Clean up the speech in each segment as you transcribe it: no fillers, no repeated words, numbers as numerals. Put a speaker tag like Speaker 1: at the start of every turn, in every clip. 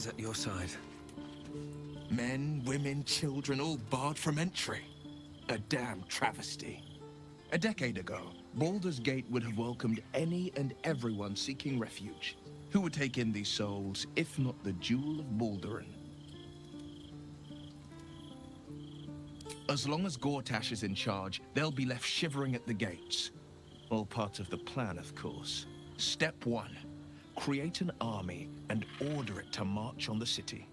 Speaker 1: always at your side.
Speaker 2: Men, women, children, all barred from entry. A damn travesty. A decade ago, Baldur's Gate would have welcomed any and everyone seeking refuge, who would take in these souls, if not the Jewel of Balduran. As long as Gortash is in charge, they'll be left shivering at the gates. All part of the plan, of course. Step 1. Create an army and order it to march on the city.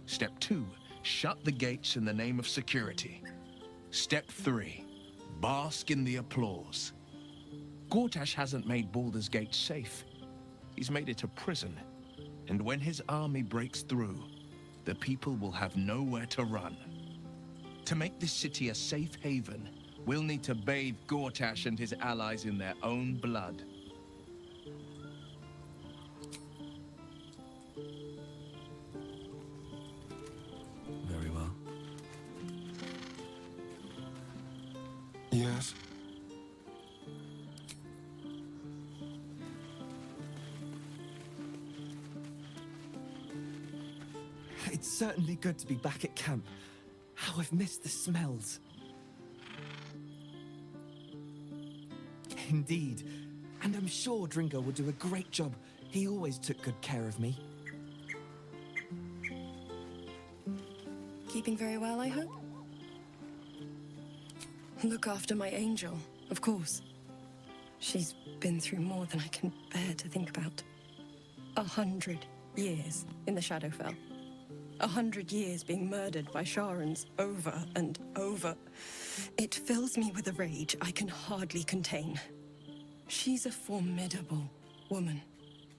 Speaker 2: Step 2. Shut the gates in the name of security. Step 3. Bask in the applause. Gortash hasn't made Baldur's Gate safe. He's made it a prison. And when his army breaks through, the people will have nowhere to run. To make this city a safe haven, we'll need to bathe Gortash and his allies in their own blood.
Speaker 1: Very well.
Speaker 3: Yes?
Speaker 4: It's certainly good to be back at camp. How I've missed the smells. Indeed. And I'm sure Dringo will do a great job. He always took good care of me.
Speaker 5: Keeping very well, I hope? Look after my angel, of course. She's been through more than I can bear to think about. 100 years in the Shadowfell. 100 years being murdered by Sharans over and over. It fills me with a rage I can hardly contain. She's a formidable woman,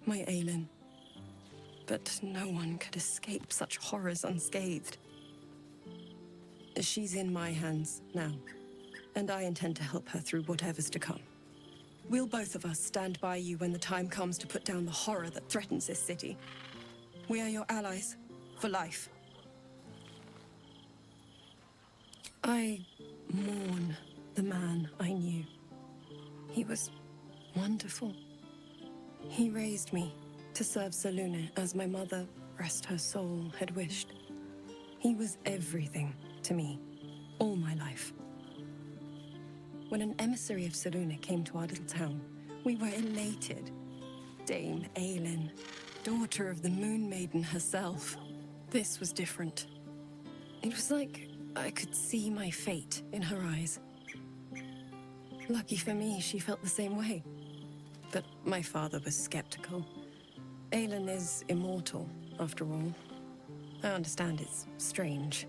Speaker 5: my Aelin. But no one could escape such horrors unscathed. She's in my hands now, and I intend to help her through whatever's to come. We'll both of us stand by you when the time comes to put down the horror that threatens this city. We are your allies. For life. I mourn the man I knew. He was wonderful. He raised me to serve Selûne as my mother, rest her soul, had wished. He was everything to me, all my life. When an emissary of Selûne came to our little town, we were elated. Dame Aelin, daughter of the Moon Maiden herself. This was different. It was like I could see my fate in her eyes. Lucky for me, she felt the same way. But my father was skeptical. Aelin is immortal, after all. I understand it's strange.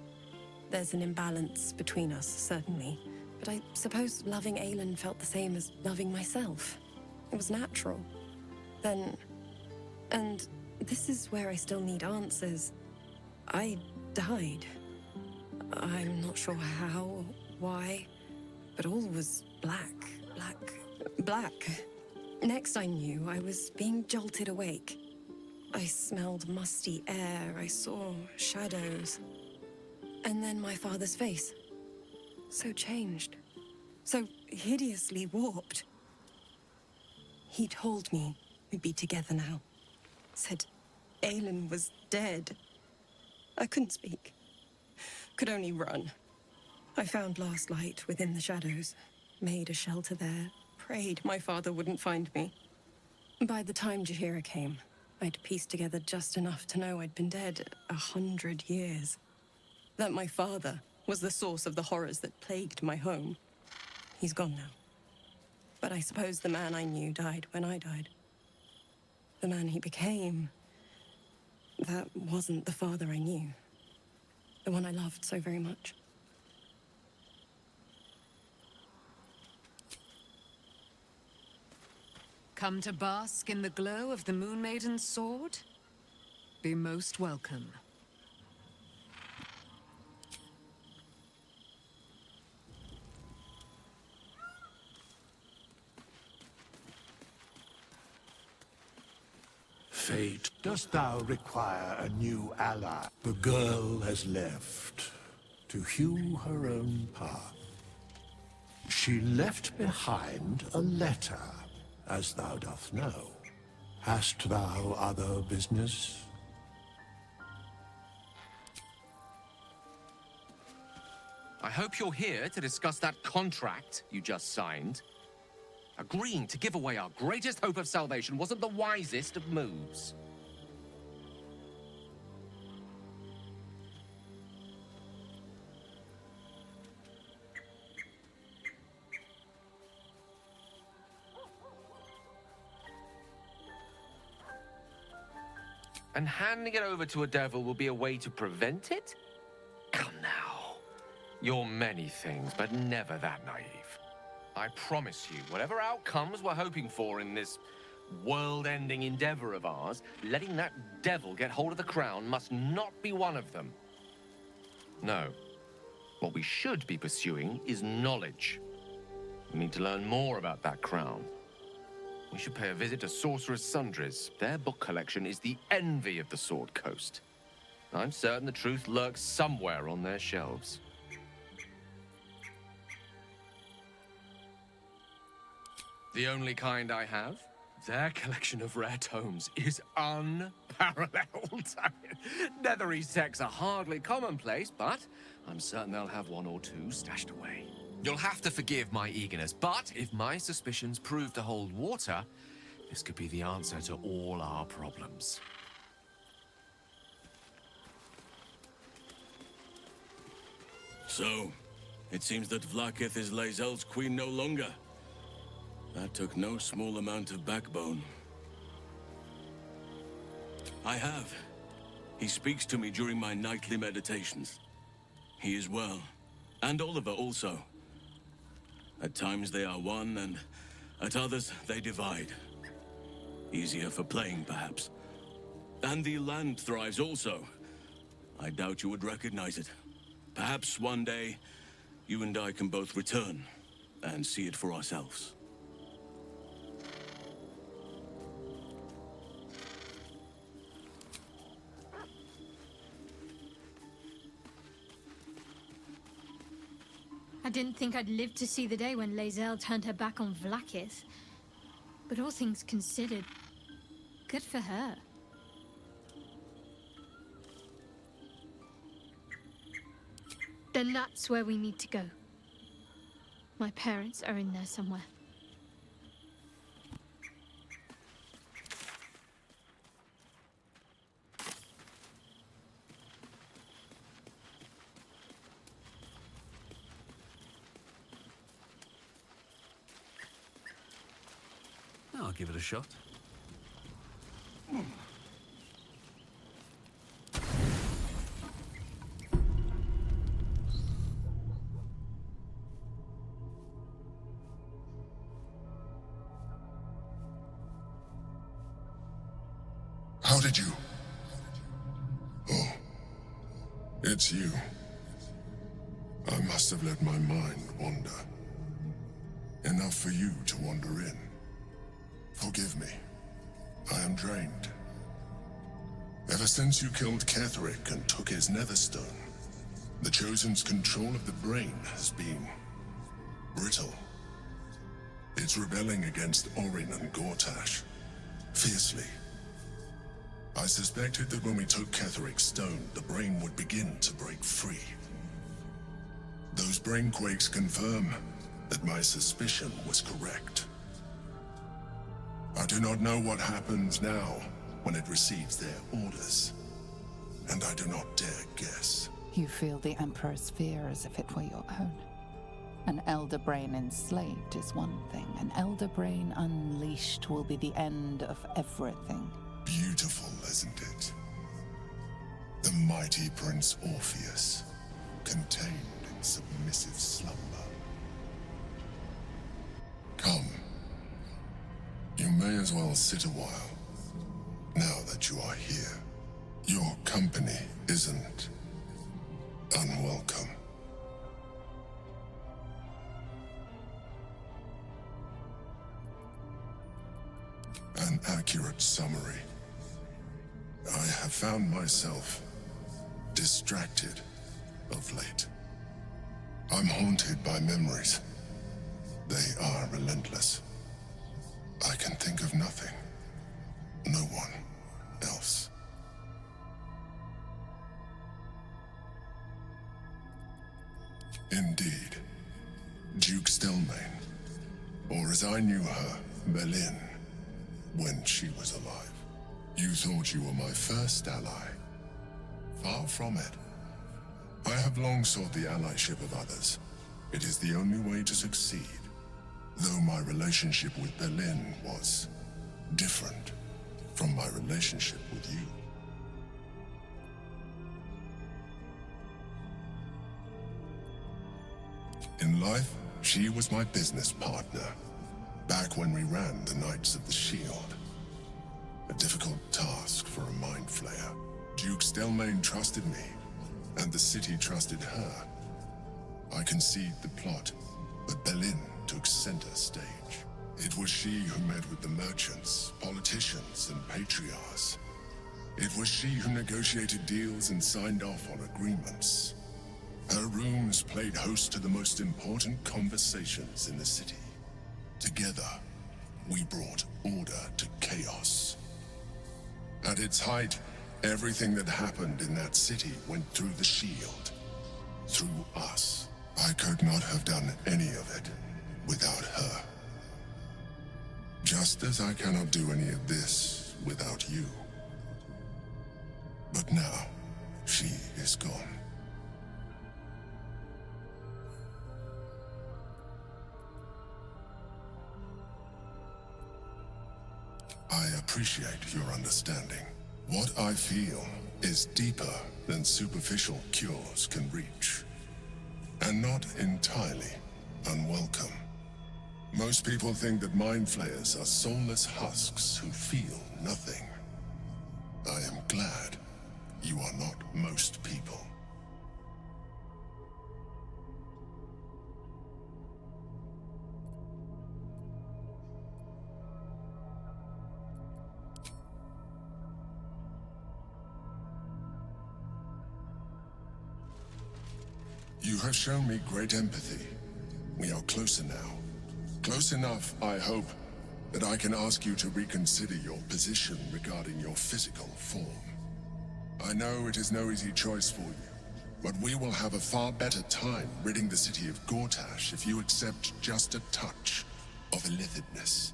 Speaker 5: There's an imbalance between us, certainly. But I suppose loving Aelin felt the same as loving myself. It was natural. Then... And this is where I still need answers. I died. I'm not sure how, why, but all was black. Next I knew, I was being jolted awake. I smelled musty air, I saw shadows. And then my father's face. So changed. So hideously warped. He told me we'd be together now. Said Aelin was dead. I couldn't speak. Could only run. I found last light within the shadows. Made a shelter there. Prayed my father wouldn't find me. By the time Jaheira came, I'd pieced together just enough to know I'd been dead 100 years. That my father was the source of the horrors that plagued my home. He's gone now. But I suppose the man I knew died when I died. The man he became... That wasn't the father I knew. The one I loved so very much.
Speaker 6: Come to bask in the glow of the Moon Maiden's sword? Be most welcome.
Speaker 3: Fate, dost thou require a new ally? The girl has left to hew her own path. She left behind a letter, as thou doth know. Hast thou other business?
Speaker 7: I hope you're here to discuss that contract you just signed. Agreeing to give away our greatest hope of salvation wasn't the wisest of moves. And handing it over to a devil will be a way to prevent it? Come now. You're many things, but never that naive. I promise you, whatever outcomes we're hoping for in this world-ending endeavor of ours, letting that devil get hold of the crown must not be one of them. No. What we should be pursuing is knowledge. We need to learn more about that crown. We should pay a visit to Sorcerer's Sundries. Their book collection is the envy of the Sword Coast. I'm certain the truth lurks somewhere on their shelves. The only kind I have? Their collection of rare tomes is unparalleled. Nethery sects are hardly commonplace, but I'm certain they'll have one or two stashed away. You'll have to forgive my eagerness, but if my suspicions prove to hold water, this could be the answer to all our problems.
Speaker 8: So, it seems that Vlaakith is Lae'zel's queen no longer. That took no small amount of backbone. I have. He speaks to me during my nightly meditations. He is well. And Oliver also. At times they are one, and at others they divide. Easier for playing, perhaps. And the land thrives also. I doubt you would recognize it. Perhaps one day, you and I can both return and see it for ourselves.
Speaker 9: I didn't think I'd live to see the day when Lae'zel turned her back on Vlaakith. But all things considered, good for her. Then that's where we need to go. My parents are in there somewhere.
Speaker 1: I'll give it a shot.
Speaker 10: How did you? Oh, it's you. I must have let my mind wander. Enough for you to wander in. Forgive me. I am drained. Ever since you killed Ketheric and took his Netherstone, the Chosen's control of the brain has been brittle. It's rebelling against Orin and Gortash, fiercely. I suspected that when we took Ketheric's stone, the brain would begin to break free. Those brainquakes confirm that my suspicion was correct. I do not know what happens now when it receives their orders, and I do not dare guess.
Speaker 11: You feel the Emperor's fear as if it were your own. An Elder Brain enslaved is one thing. An Elder Brain unleashed will be the end of everything.
Speaker 10: Beautiful, isn't it? The mighty Prince Orpheus, contained in submissive slumber. Come. You may as well sit a while, now that you are here. Your company isn't unwelcome. An accurate summary. I have found myself distracted of late. I'm haunted by memories. They are relentless. I can think of nothing. No one else. Indeed. Duke Stelmane. Or as I knew her, Berlin, when she was alive. You thought you were my first ally. Far from it. I have long sought the allyship of others. It is the only way to succeed. Though my relationship with Berlin was different from my relationship with you. In life, she was my business partner, back when we ran the Knights of the Shield. A difficult task for a mind flayer. Duke Stelmane trusted me, and the city trusted her. I conceived the plot, but Berlin took center stage. It was she who met with the merchants, politicians, and patriarchs. It was she who negotiated deals and signed off on agreements. Her rooms played host to the most important conversations in the city. Together, we brought order to chaos. At its height, everything that happened in that city went through the shield. Through us. I could not have done any of it without her. Just as I cannot do any of this without you. But now, she is gone. I appreciate your understanding. What I feel is deeper than superficial cures can reach. And not entirely unwelcome. Most people think that mind flayers are soulless husks who feel nothing. I am glad you are not most people. You have shown me great empathy. We are closer now. Close enough, I hope, that I can ask you to reconsider your position regarding your physical form. I know it is no easy choice for you, but we will have a far better time ridding the city of Gortash if you accept just a touch of illithidness.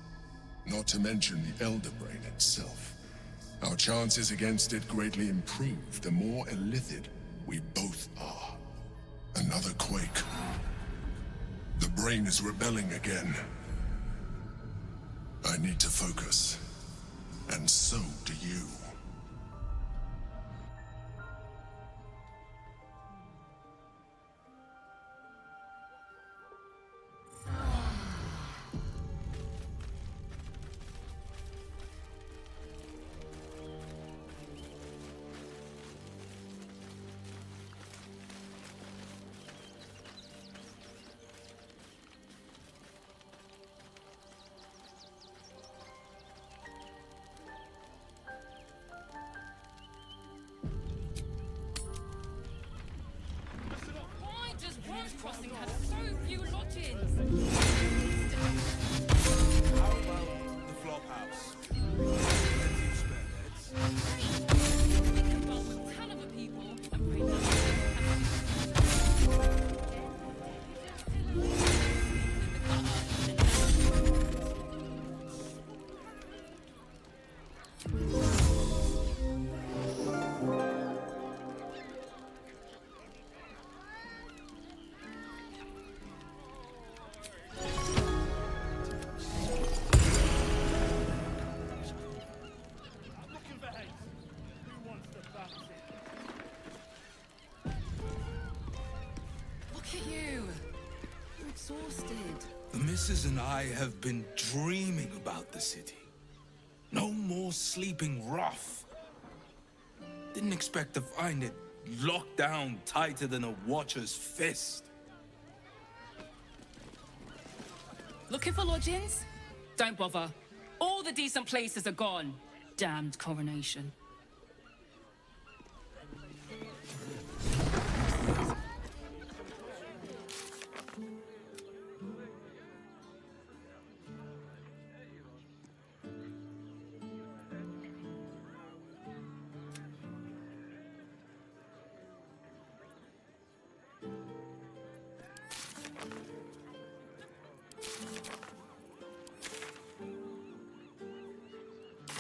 Speaker 10: Not to mention the Elder Brain itself. Our chances against it greatly improve the more illithid we both are. Another quake. The brain is rebelling again. I need to focus. And so do you.
Speaker 12: Crossing has so few lodgings.
Speaker 13: How about the flop house? Plenty of spare beds.
Speaker 12: Well, a ton of the people. Afraid that's
Speaker 13: The missus and I have been dreaming about the city. No more sleeping rough. Didn't expect to find it locked down tighter than a watcher's fist.
Speaker 12: looking for lodgings? Don't bother. All the decent places are gone. Damned coronation.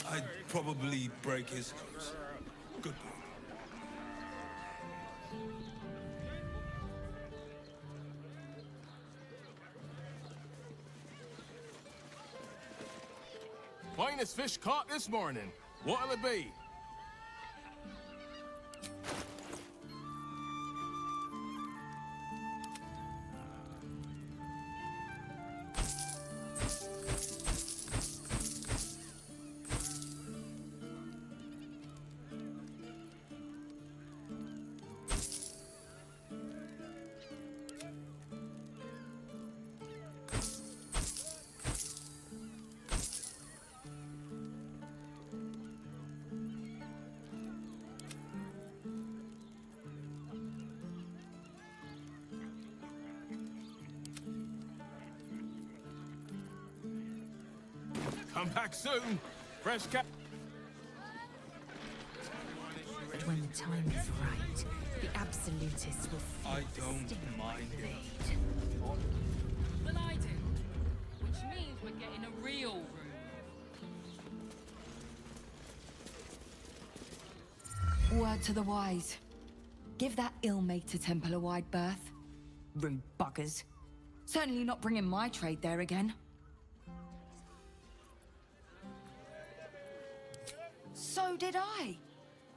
Speaker 13: I'd probably break his nose. Good boy.
Speaker 14: Finest fish caught this morning. What'll it be? Come back soon. Fresh cat.
Speaker 15: But when the time is right, the absolutists will feel
Speaker 13: I
Speaker 15: the
Speaker 13: don't
Speaker 15: sting of
Speaker 13: mind
Speaker 15: my
Speaker 13: it.
Speaker 15: blade.
Speaker 12: Well, I do. Which means we're getting a real room.
Speaker 16: Word to the wise. Give that ill-mated temple a wide berth. Rude buggers. Certainly not bringing my trade there again. So did I.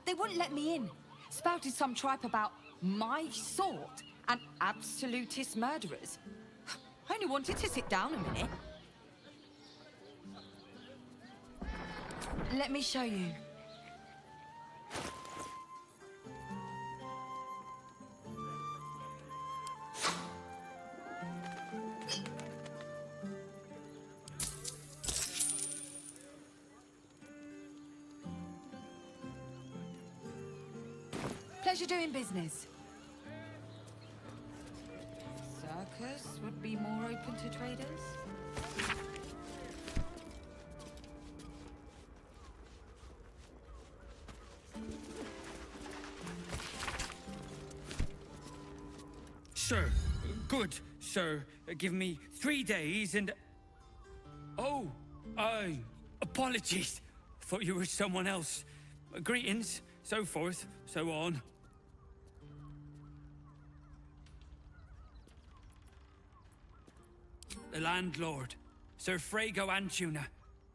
Speaker 16: They wouldn't let me in. Spouted some tripe about my sort and absolutist murderers. I only wanted to sit down a minute. Let me show you. Pleasure doing business. Circus would be more open to traders?
Speaker 17: Sir, good, sir. Give me 3 days and... Oh, apologies. Thought you were someone else. Greetings, so forth, so on. The landlord, Sir Frago Antuna.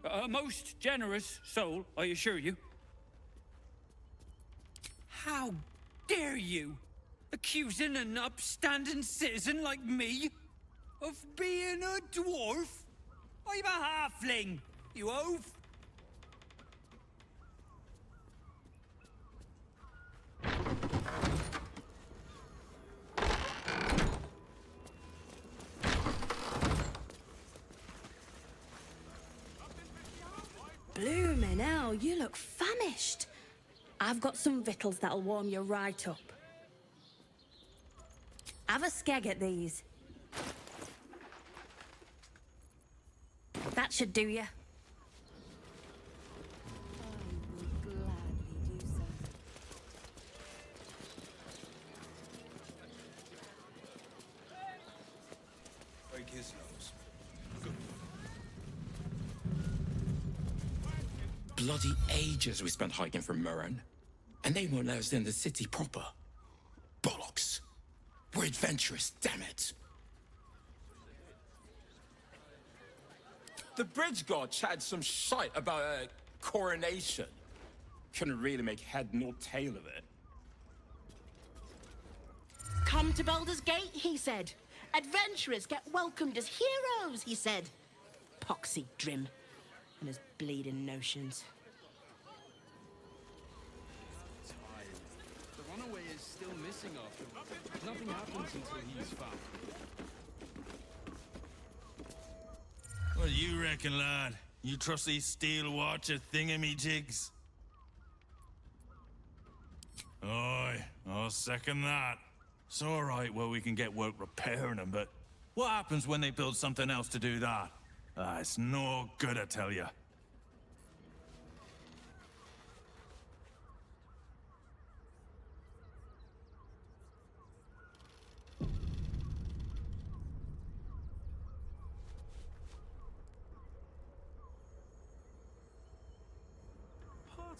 Speaker 17: A most generous soul, I assure you. How dare you? Accusing an upstanding citizen like me of being a dwarf? I'm a halfling, you oaf!
Speaker 18: Bloomin' hell, you look famished. I've got some victuals that'll warm you right up. Have a skeg at these. That should do you.
Speaker 13: Break his nose.
Speaker 19: Bloody ages we spent hiking from Murren. And they won't let us in the city proper. Bollocks. We're adventurous, damn it. The bridge god chatted some shite about a coronation. Couldn't really make head nor tail of it.
Speaker 18: Come to Baldur's Gate, he said. Adventurers get welcomed as heroes, he said. Poxy Drim and his bleeding notions.
Speaker 20: The runaway is still missing after. Nothing happens until he's found.
Speaker 21: What do you reckon, lad? You trust these steel watcher thingamajigs? Aye, I'll second that. It's all right where we can get work repairing them, but what happens when they build something else to do that? It's no good, I tell you.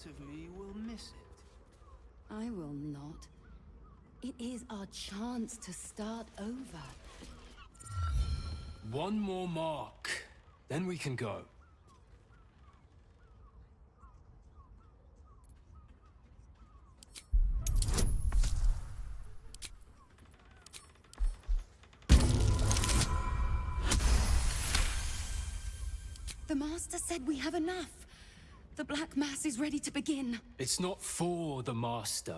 Speaker 20: part of me will miss it.
Speaker 2: I will not. It is our chance to start over.
Speaker 20: One more mark, then we can go.
Speaker 2: The Master said we have enough. The Black Mass is ready to begin.
Speaker 20: It's not for the Master.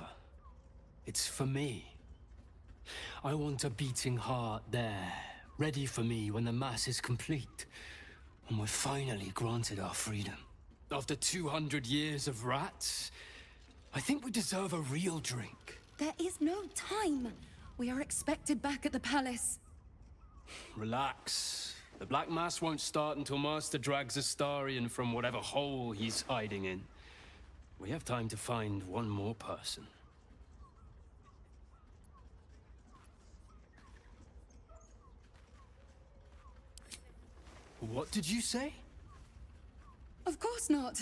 Speaker 20: It's for me. I want a beating heart there, ready for me when the Mass is complete. And we're finally granted our freedom. After 200 years of rats, I think we deserve a real drink.
Speaker 2: There is no time. We are expected back at the palace.
Speaker 20: Relax. The Black Mass won't start until Master drags Astarion from whatever hole he's hiding in. We have time to find one more person. What did you say?
Speaker 2: Of course not.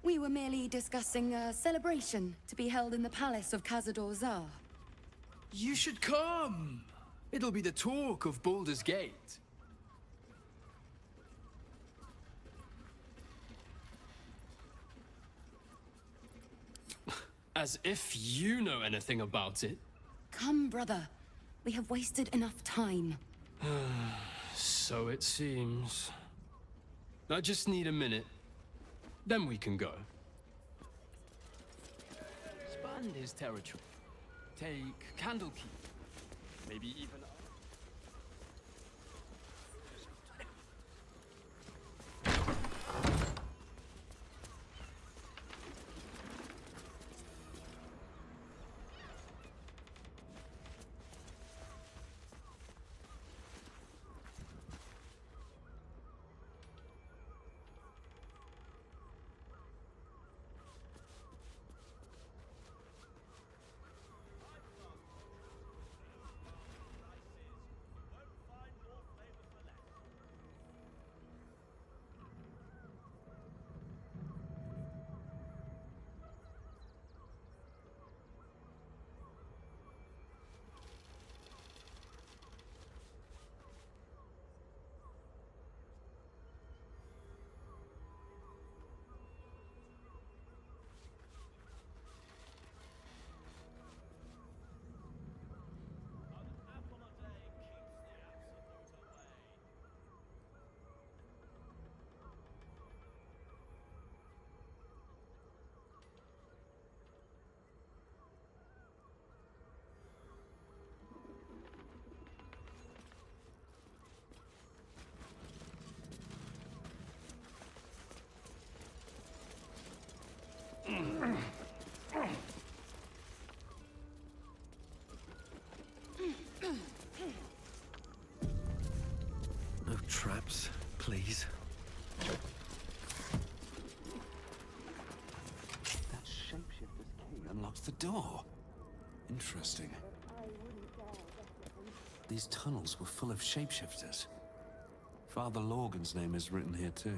Speaker 2: We were merely discussing a celebration to be held in the palace of Cazador Zar.
Speaker 20: You should come! It'll be the talk of Baldur's Gate. As if you know anything about it.
Speaker 2: Come, brother. We have wasted enough time.
Speaker 20: So it seems. I just need a minute. Then we can go. Expand his territory. Take Candlekeep. Maybe even...
Speaker 1: No traps, please. That shapeshifter's key unlocks the door. Interesting. These tunnels were full of shapeshifters. Father Lorgan's name is written here too.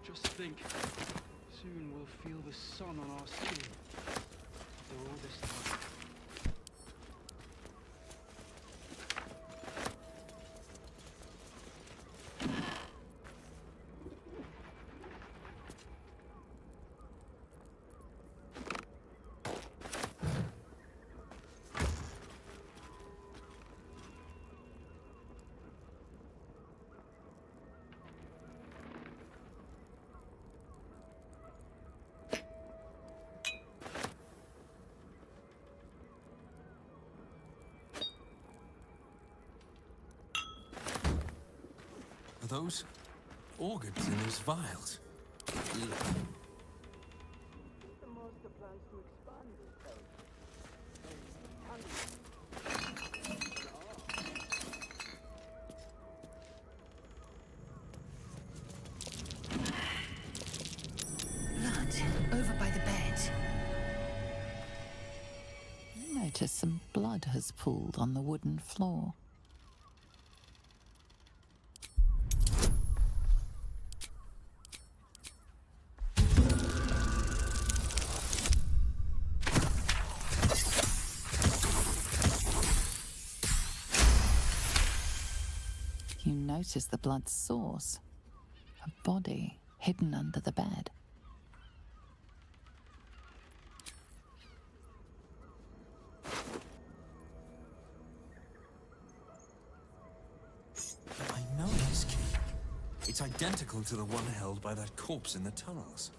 Speaker 20: Just think, soon we'll feel the sun on our skin. After all this time. Are those organs in those vials?
Speaker 2: Blood over by the bed.
Speaker 11: You notice some blood has pooled on the wooden floor. You notice the blood's source. A body hidden under the bed.
Speaker 1: I know this key. It's identical to the one held by that corpse in the tunnels.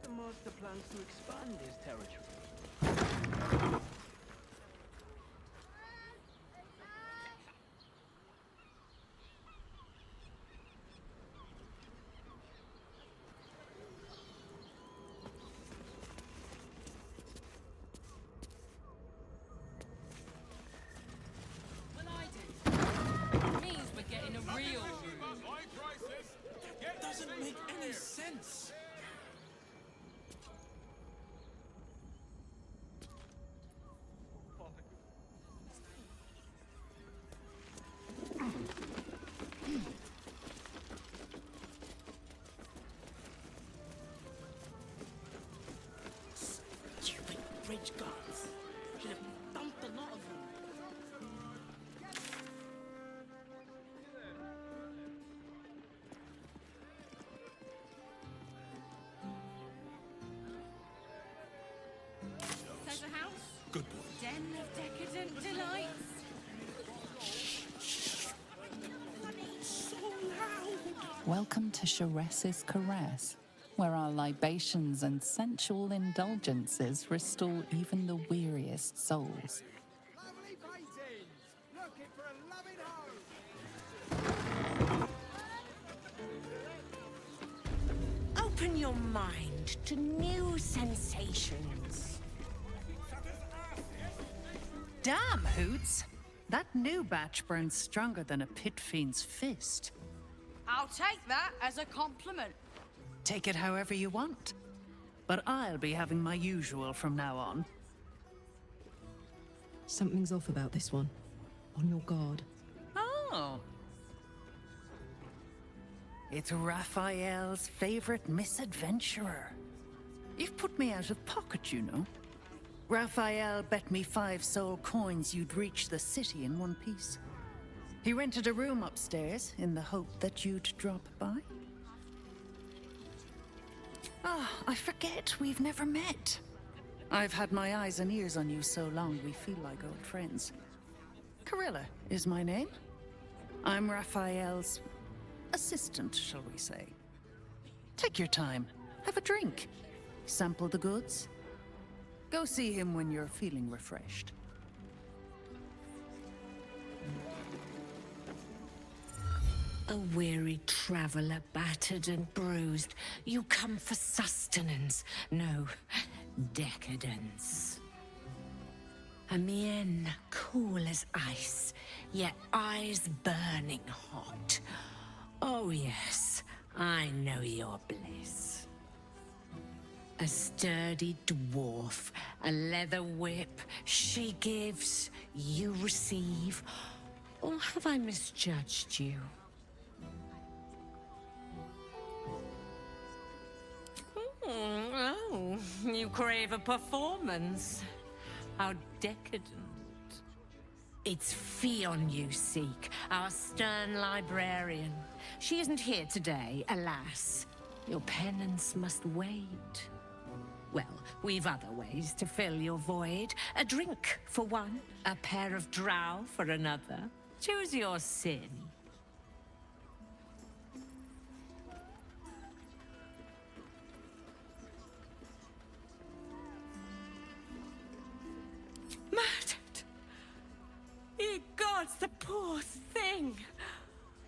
Speaker 4: The master plans to expand his territory.
Speaker 12: Means we're getting a real
Speaker 21: That doesn't make any sense.
Speaker 18: Stupid bridge guards. Should have dumped a lot of them.
Speaker 15: Pleasure house?
Speaker 21: Good boy.
Speaker 15: Den of decadent delights.
Speaker 11: Welcome to Sharess's Caress, where our libations and sensual indulgences restore even the weariest souls.
Speaker 18: Open your mind to new sensations.
Speaker 6: Damn, Hoots! That new batch burns stronger than a pit fiend's fist.
Speaker 16: I'll take that as a compliment.
Speaker 6: Take it however you want. But I'll be having my usual from now on.
Speaker 22: Something's off about this one. On your guard.
Speaker 6: Oh. It's Raphael's favorite misadventurer. You've put me out of pocket, you know. Raphael bet me 5 soul coins you'd reach the city in one piece. He rented a room upstairs in the hope that you'd drop by. Ah, I forget we've never met. I've had my eyes and ears on you so long we feel like old friends. Carilla is my name. I'm Raphael's assistant, shall we say. Take your time. Have a drink. Sample the goods. Go see him when you're feeling refreshed.
Speaker 18: A weary traveler, battered and bruised. You come for sustenance, no decadence. A mien cool as ice, yet eyes burning hot. Oh yes, I know your bliss. A sturdy dwarf, a leather whip, she gives, you receive. Or have I misjudged you? Oh, you crave a performance.
Speaker 3: How decadent. It's Fion you seek, our stern librarian. She isn't here today, alas. Your penance must wait. Well, we've other ways to fill your void. A drink for one, a pair of drow for another. Choose your sin. Murdered! Ye gods, the poor thing!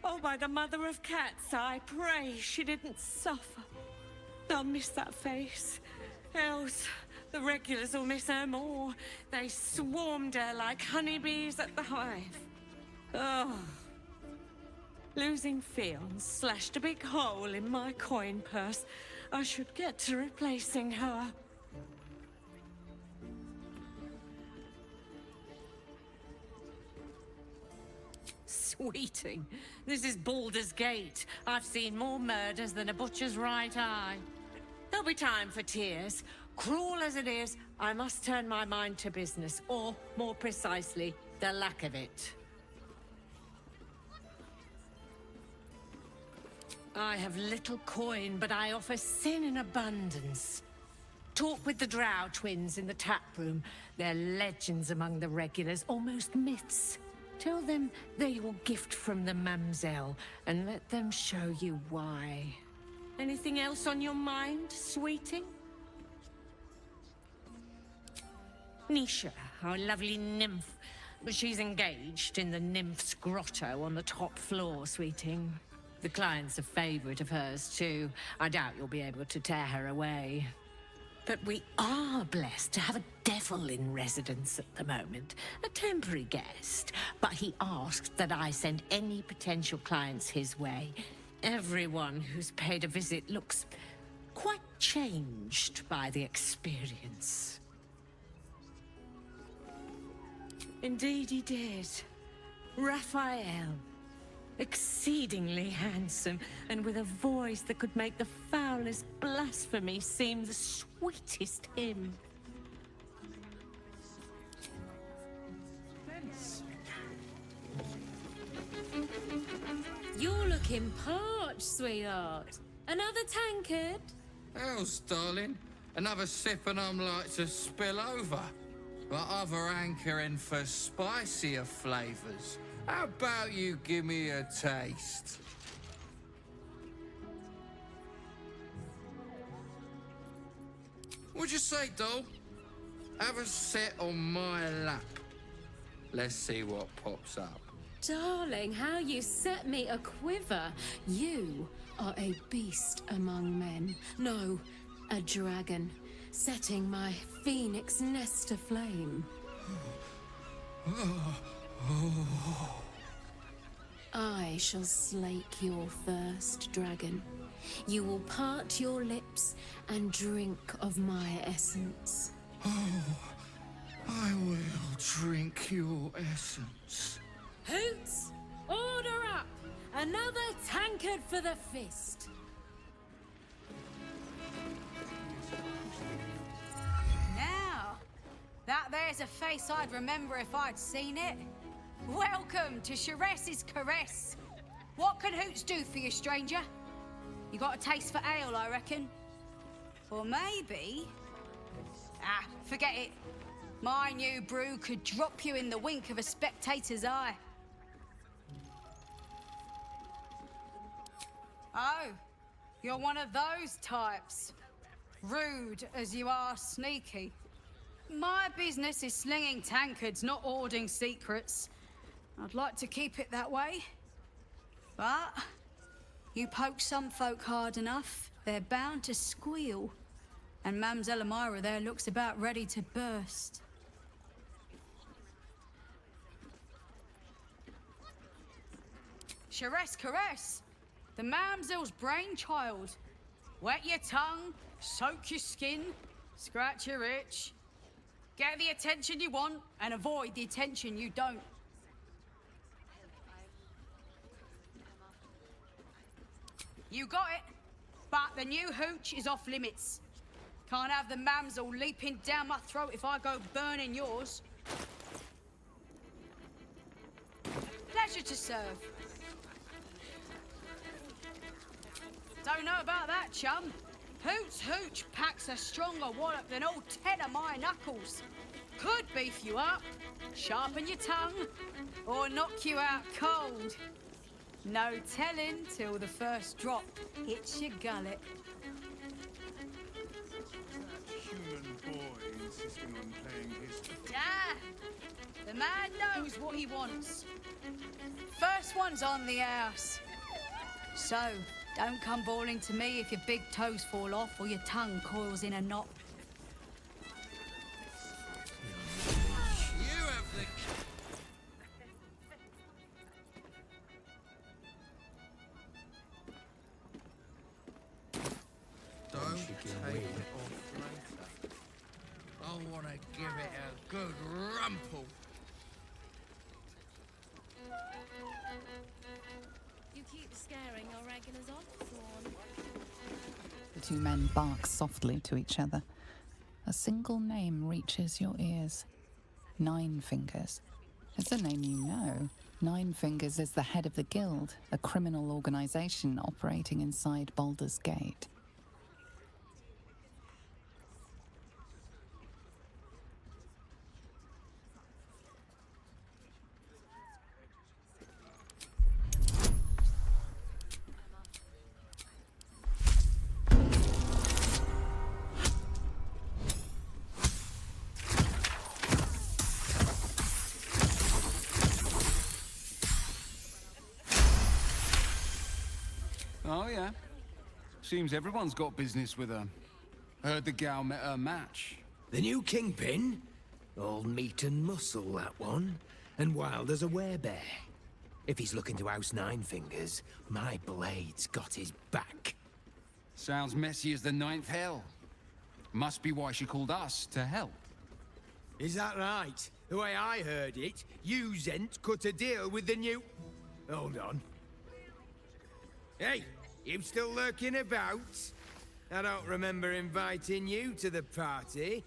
Speaker 3: Oh, by the mother of cats, I pray she didn't suffer. I'll miss that face. Else, the regulars will miss her more. They swarmed her like honeybees at the hive. Oh. Losing Fion slashed a big hole in my coin purse. I should get to replacing her. Sweeting, this is Baldur's Gate. I've seen more murders than a butcher's right eye. There'll be time for tears. Cruel as it is, I must turn my mind to business, or, more precisely, the lack of it. I have little coin, but I offer sin in abundance. Talk with the Drow twins in the tap room. They're legends among the regulars, almost myths. Tell them they're your gift from the Mamselle, and let them show you why. Anything else on your mind, sweeting? Nisha, our lovely nymph. She's engaged in the nymph's grotto on the top floor, sweeting. The client's a favorite of hers, too. I doubt you'll be able to tear her away. But we are blessed to have a devil in residence at the moment. A temporary guest. But he asked that I send any potential clients his way. Everyone who's paid a visit looks quite changed by the experience. Indeed he did. Raphael. Exceedingly handsome, and with a voice that could make the foulest blasphemy seem the sweetest hymn.
Speaker 5: You're looking parched, sweetheart. Another tankard?
Speaker 23: Else, darling. Another sip and I'm like to spill over. But other hankering for spicier flavors. How about you give me a taste? What'd you say, doll? Have a sit on my lap. Let's see what pops up.
Speaker 5: Darling, how you set me a quiver. You are a beast among men. No, a dragon, setting my phoenix nest aflame. I shall slake your thirst, dragon. You will part your lips and drink of my essence.
Speaker 23: Oh, I will drink your essence.
Speaker 5: Hoots, order up! Another tankard for the fist.
Speaker 24: Now, that there's a face I'd remember if I'd seen it. Welcome to Sharess's Caress. What can Hoots do for you, stranger? You got a taste for ale, I reckon? Or maybe... Ah, forget it. My new brew could drop you in the wink of a spectator's eye. Oh, you're one of those types. Rude as you are sneaky. My business is slinging tankards, not hoarding secrets. I'd like to keep it that way. But you poke some folk hard enough, they're bound to squeal. And Mamselle Elmira there looks about ready to burst. Sharess Caress, the Mamselle's brainchild. Wet your tongue, soak your skin, scratch your itch. Get the attention you want and avoid the attention you don't. You got it, but the new hooch is off limits. Can't have the mamsel leaping down my throat if I go burning yours. Pleasure to serve. Don't know about that, chum. Hoots Hooch packs a stronger wallop than all 10 of my knuckles. Could beef you up, sharpen your tongue, or knock you out cold. No telling till the first drop hits your gullet.
Speaker 14: Human boy insisting on playing his...
Speaker 24: Ah! The man knows what he wants. First one's on the house. So, don't come bawling to me if your big toes fall off or your tongue coils in a knot.
Speaker 23: You have the... Don't take it off later. I want to give it a good rumple.
Speaker 5: You keep scaring your regulars off, Thorn.
Speaker 11: The two men bark softly to each other. A single name reaches your ears. Nine Fingers. It's a name you know. Nine Fingers is the head of the Guild, a criminal organization operating inside Baldur's Gate.
Speaker 7: Oh, yeah. Seems everyone's got business with her. Heard the gal met her match.
Speaker 8: The new kingpin? All meat and muscle, that one. And wild as a werebear. If he's looking to oust Nine Fingers, my blade's got his back.
Speaker 7: Sounds messy as the ninth hell. Must be why she called us to help.
Speaker 8: Is that right? The way I heard it, you Zent cut a deal with the new... Hold on. Hey, you still lurking about? I don't remember inviting you to the party.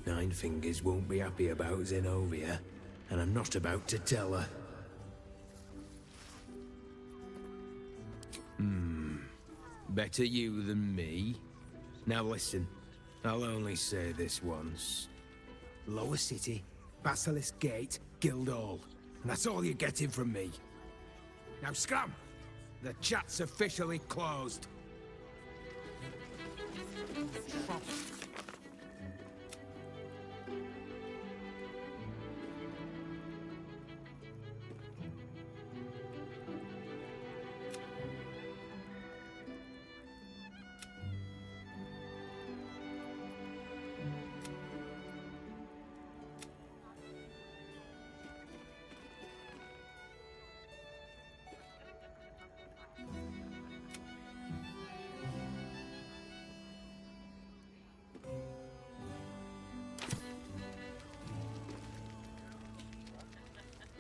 Speaker 8: Nine Fingers won't be happy about Zenobia, and I'm not about to tell her. Better you than me. Now listen, I'll only say this once. Lower City, Basilisk Gate, Guildhall. And that's all you're getting from me. Now scram! The chat's officially closed.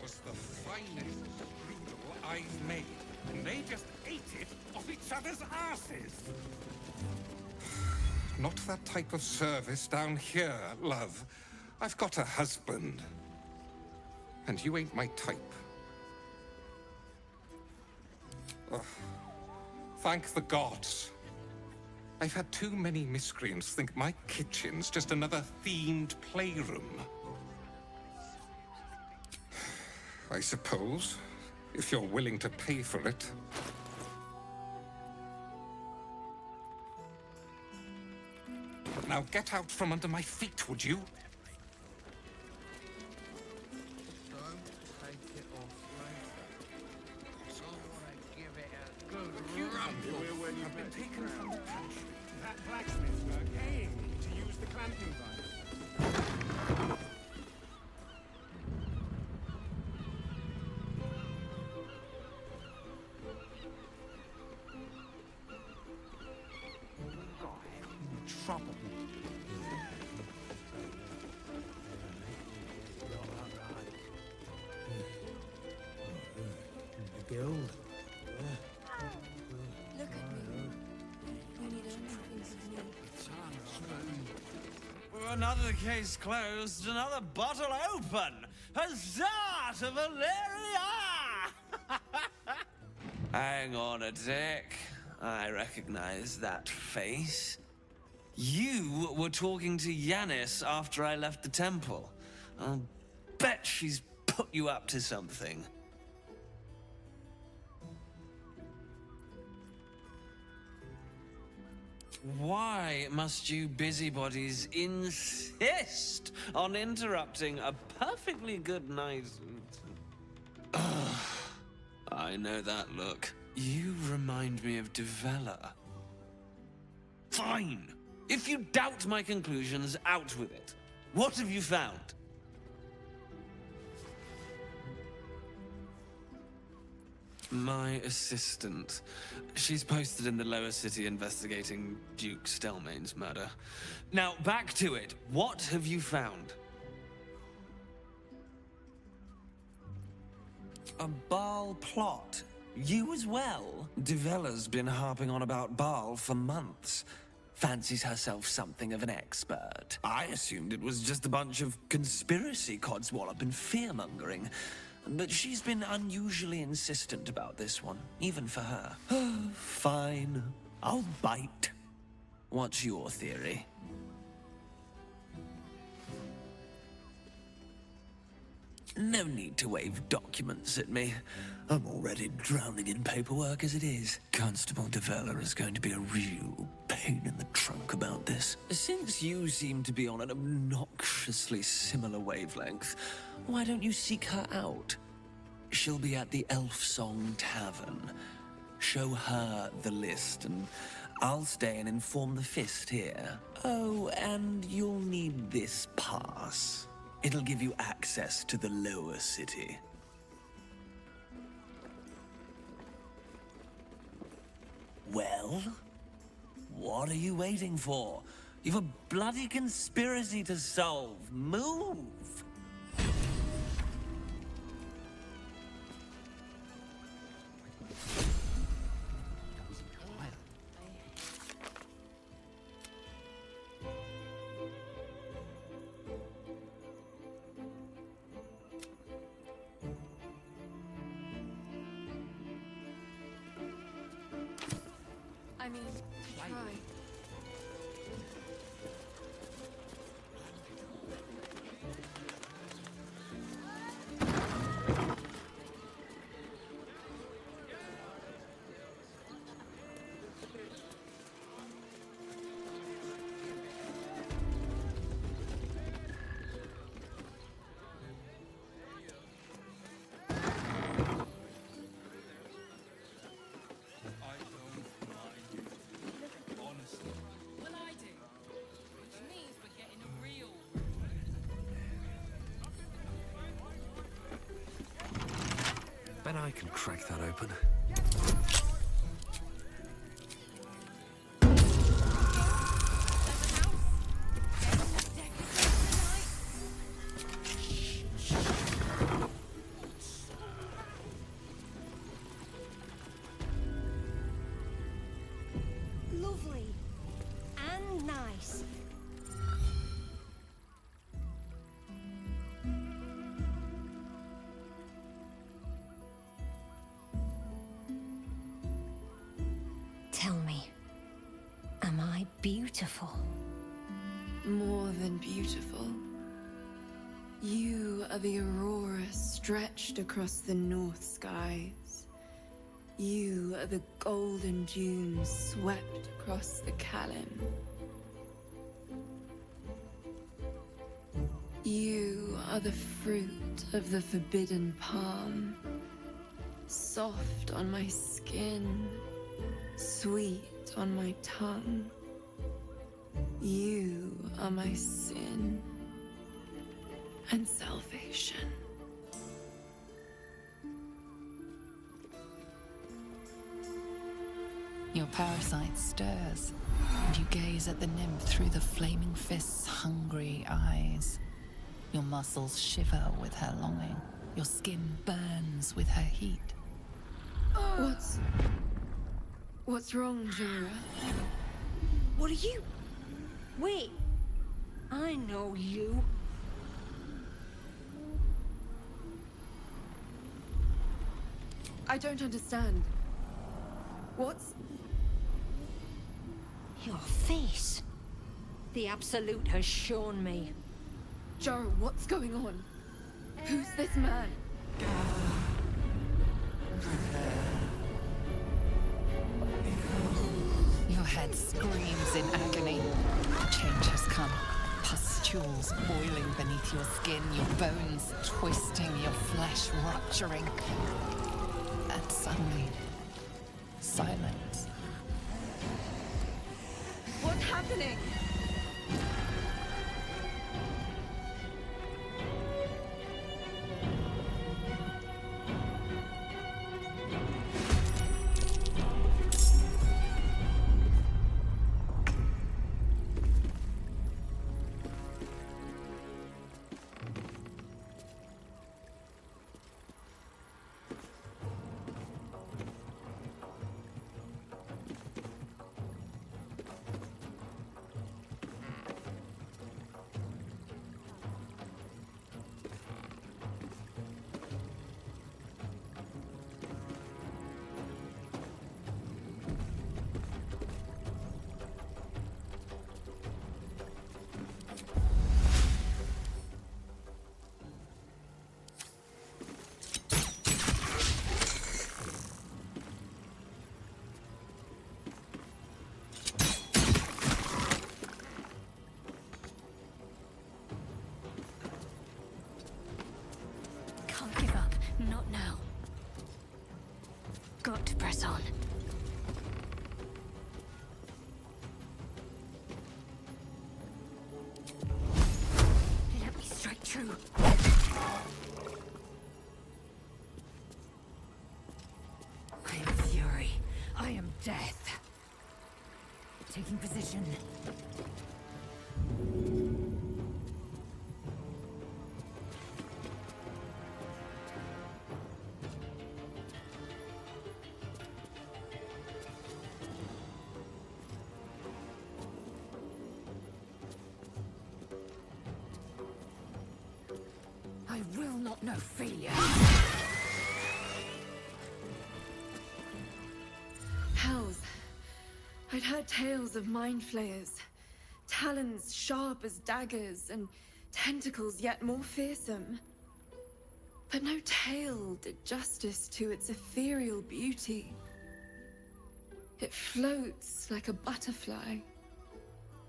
Speaker 9: Was the finest strudel I've made, and they just ate it off each other's asses. Not that type of service down here, love. I've got a husband. And you ain't my type. Ugh. Thank the gods. I've had too many miscreants think my kitchen's just another themed playroom. I suppose, if you're willing to pay for it. Now get out from under my feet, would you?
Speaker 23: Don't take it off later. I want to give it a good rumble.
Speaker 14: I've been taken from the country. That blacksmith's paying me to use the clamping device.
Speaker 10: another case closed, another bottle open. Huzzah to Valeria! Hang on a tick. I recognize that face. You were talking to Yanis after I left the temple. I'll bet she's put you up to something. Why must you busybodies insist on interrupting a perfectly good night? I know that look. You remind me of Devella. Fine. If you doubt my conclusions, out with it. What have you found? My assistant. She's posted in the lower city investigating Duke Stelmane's murder. Now, back to it. What have you found? A Baal plot. You as well? Devella's been harping on about Baal for months. Fancies herself something of an expert. I assumed it was just a bunch of conspiracy codswallop and fear-mongering. But she's been unusually insistent about this one, even for her. Fine. I'll bite. What's your theory? No need to wave documents at me. I'm already drowning in paperwork as it is. Constable Devella is going to be a real pain in the trunk about this. Since you seem to be on an obnoxiously similar wavelength, why don't you seek her out? She'll be at the Elf Song Tavern. Show her the list, and I'll stay and inform the Fist here. Oh, and you'll need this pass. It'll give you access to the lower city. Well? What are you waiting for? You've a bloody conspiracy to solve. Move!
Speaker 2: I mean, try.
Speaker 1: Bet I can crack that open.
Speaker 13: Lovely. And nice. Tell me, am I beautiful?
Speaker 17: More than beautiful. You are the aurora stretched across the north skies. You are the golden dunes swept across the Kalim. You are the fruit of the forbidden palm, soft on my skin, sweet on my tongue. You are my sin and salvation.
Speaker 11: Your parasite stirs, and you gaze at the nymph through the flaming fist's hungry eyes. Your muscles shiver with her longing. Your skin burns with her heat.
Speaker 17: What's wrong, Jura?
Speaker 13: What are you? Wait. I know you.
Speaker 17: I don't understand. What's...
Speaker 13: Your face. The Absolute has shown me.
Speaker 17: Joe, what's going on? Who's this man?
Speaker 11: Your head screams in agony. Change has come. Pustules boiling beneath your skin, your bones twisting, your flesh rupturing. And suddenly, silence.
Speaker 17: What's happening?
Speaker 13: Can't give up. Not now. Got to press on. Let me strike true.
Speaker 3: I am fury. I am death. Taking position. I will not know failure.
Speaker 17: Hells. I'd heard tales of mind flayers. Talons sharp as daggers, and tentacles yet more fearsome. But no tale did justice to its ethereal beauty. It floats like a butterfly.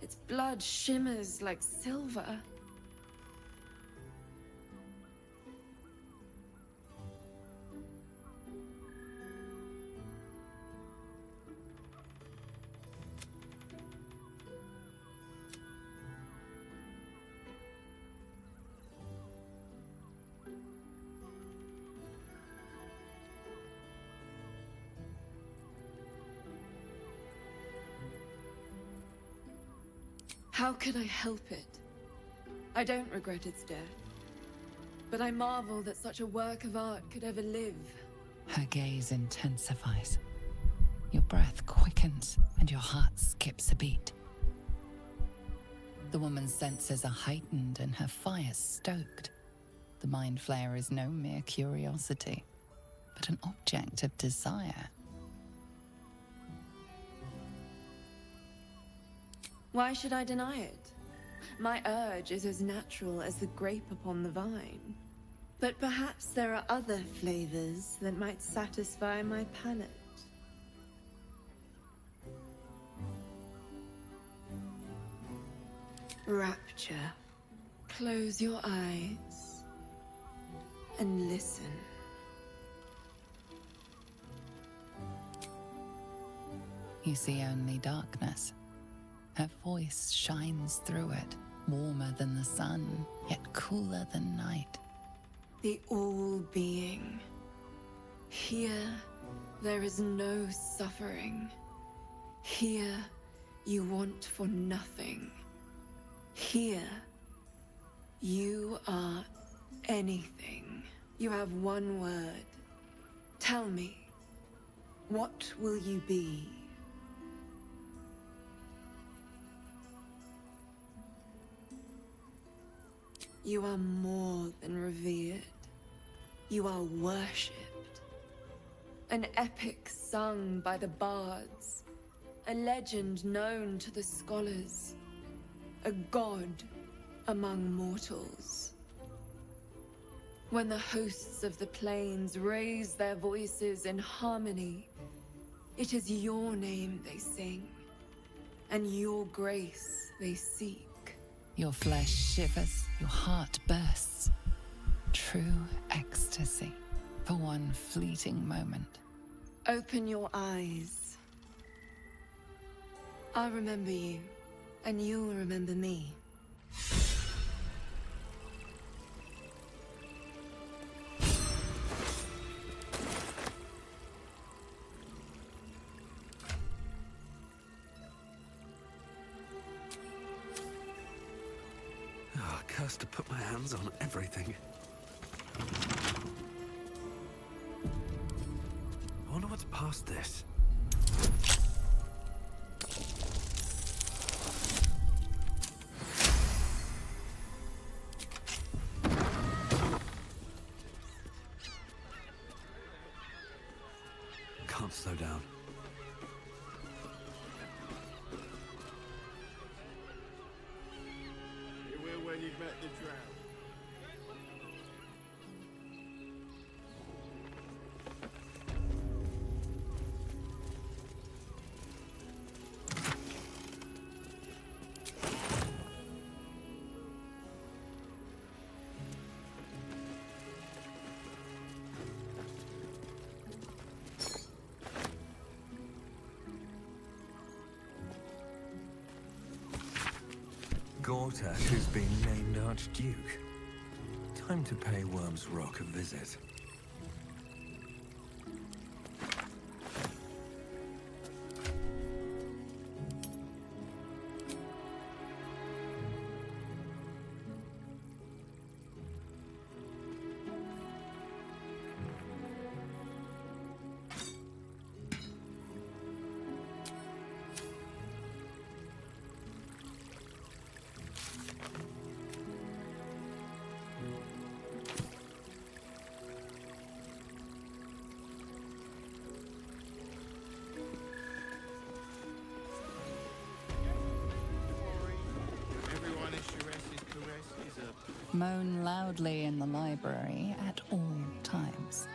Speaker 17: Its blood shimmers like silver. How could I help it? I don't regret its death. But I marvel that such a work of art could ever live.
Speaker 11: Her gaze intensifies. Your breath quickens and your heart skips a beat. The woman's senses are heightened and her fire stoked. The mind flayer is no mere curiosity, but an object of desire.
Speaker 17: Why should I deny it? My urge is as natural as the grape upon the vine. But perhaps there are other flavors that might satisfy my palate. Rapture. Close your eyes and listen.
Speaker 11: You see only darkness. Her voice shines through it, warmer than the sun, yet cooler than night.
Speaker 17: The all-being. Here, there is no suffering. Here, you want for nothing. Here, you are anything. You have one word. Tell me, what will you be? You are more than revered. You are worshipped. An epic sung by the bards. A legend known to the scholars. A god among mortals. When the hosts of the plains raise their voices in harmony, it is your name they sing, and your grace they seek.
Speaker 11: Your flesh shivers, your heart bursts. True ecstasy for one fleeting moment.
Speaker 17: Open your eyes. I'll remember you, and you'll remember me.
Speaker 1: Ah, cursed to put my hands on everything. I wonder what's past this. Can't slow down.
Speaker 14: You will when you've met the drow.
Speaker 1: Gortak has been named Archduke. Time to pay Worm's Rock a visit.
Speaker 11: Moan loudly in the library at all times.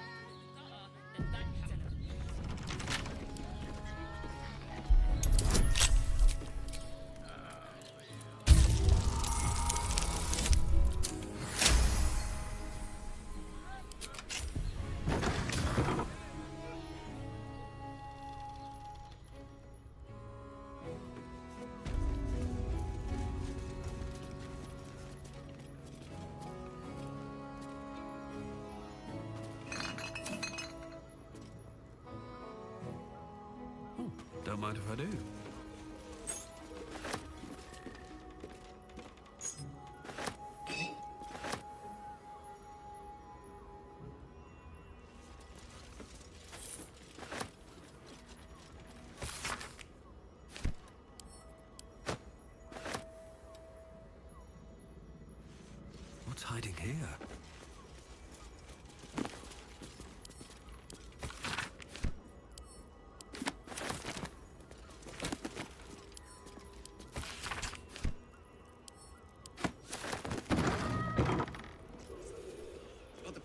Speaker 1: Don't mind if I do. What's hiding here?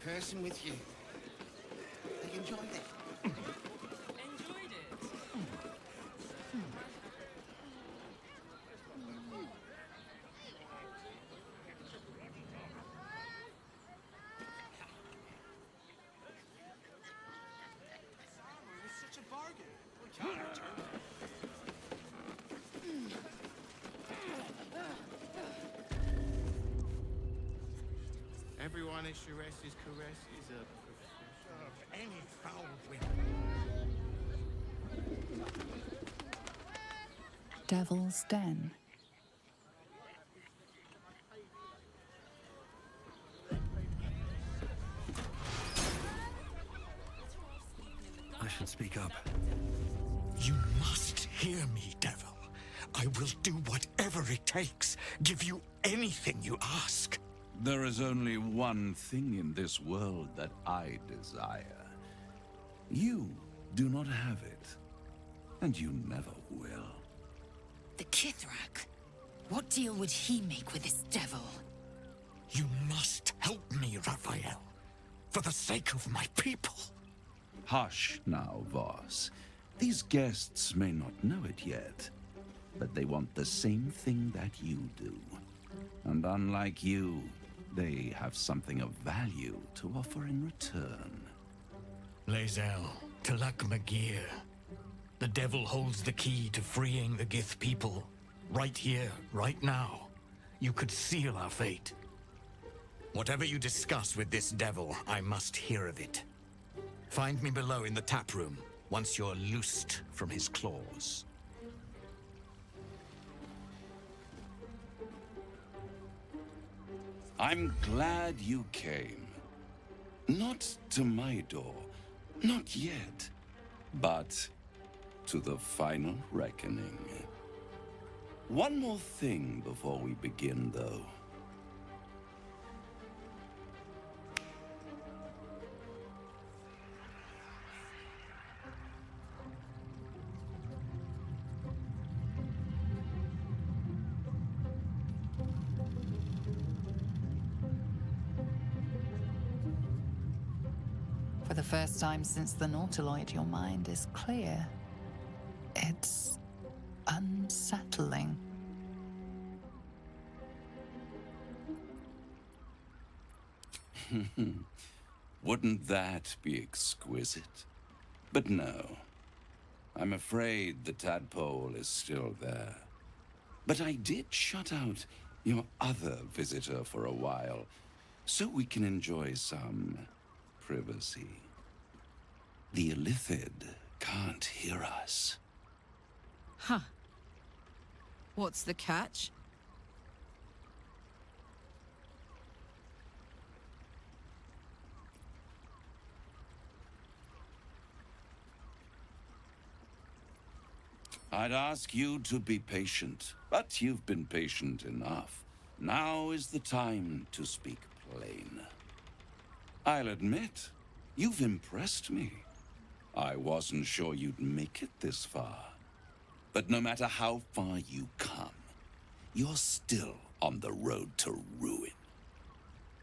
Speaker 14: Person with you. They enjoyed it.
Speaker 4: Enjoyed it?
Speaker 14: It's such a bargain. We can't return it. Everyone at Sharesi's caress is a professor of any foul wind.
Speaker 11: Devil's Den.
Speaker 1: I should speak up.
Speaker 12: You must hear me, devil. I will do whatever it takes, give you anything you ask.
Speaker 15: There is only one thing in this world that I desire. You do not have it, and you never will.
Speaker 16: The Kithrak? What deal would he make with this devil?
Speaker 12: You must help me, Raphael. For the sake of my people.
Speaker 15: Hush now, Voss. These guests may not know it yet, but they want the same thing that you do. And unlike you, they have something of value to offer in return.
Speaker 12: Lae'zel, Talak Magir. The devil holds the key to freeing the Gith people. Right here, right now. You could seal our fate. Whatever you discuss with this devil, I must hear of it. Find me below in the tap room, once you're loosed from his claws.
Speaker 15: I'm glad you came. Not to my door, not yet, but to the final reckoning. One more thing before we begin, though.
Speaker 11: For the first time since the Nautiloid, your mind is clear. It's unsettling.
Speaker 15: Wouldn't that be exquisite? But no. I'm afraid the tadpole is still there. But I did shut out your other visitor for a while, so we can enjoy some privacy. The Illithid can't hear us.
Speaker 19: Huh. What's the catch?
Speaker 15: I'd ask you to be patient, but you've been patient enough. Now is the time to speak plain. I'll admit, you've impressed me. I wasn't sure you'd make it this far. But no matter how far you come, you're still on the road to ruin.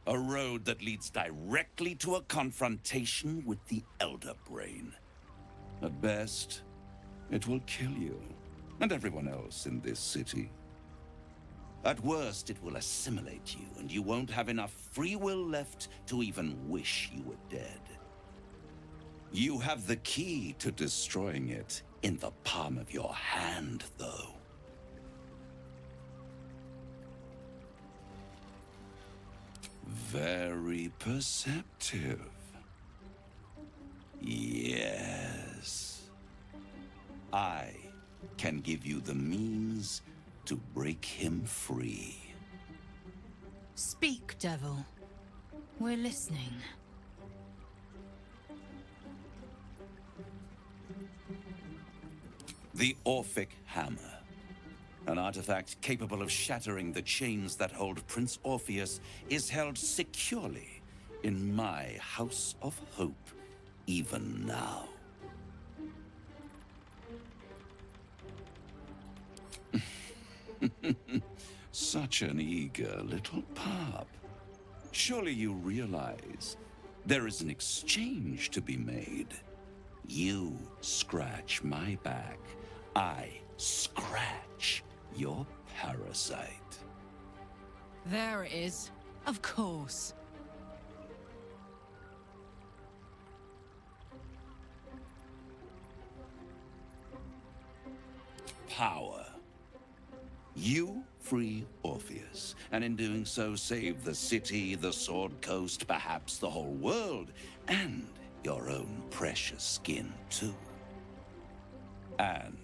Speaker 15: A road that leads directly to a confrontation with the Elder Brain. At best, it will kill you, and everyone else in this city. At worst, it will assimilate you, and you won't have enough free will left to even wish you were dead. You have the key to destroying it in the palm of your hand, though. Very perceptive. Yes. I can give you the means to break him free.
Speaker 16: Speak, devil. We're listening.
Speaker 15: The Orphic Hammer. An artifact capable of shattering the chains that hold Prince Orpheus is held securely in my House of Hope, even now. Such an eager little pup. Surely you realize there is an exchange to be made. You scratch my back, I scratch your parasite.
Speaker 19: There it is. Of course.
Speaker 15: Power. You free Orpheus, and in doing so save the city, the Sword Coast, perhaps the whole world, and your own precious skin too. And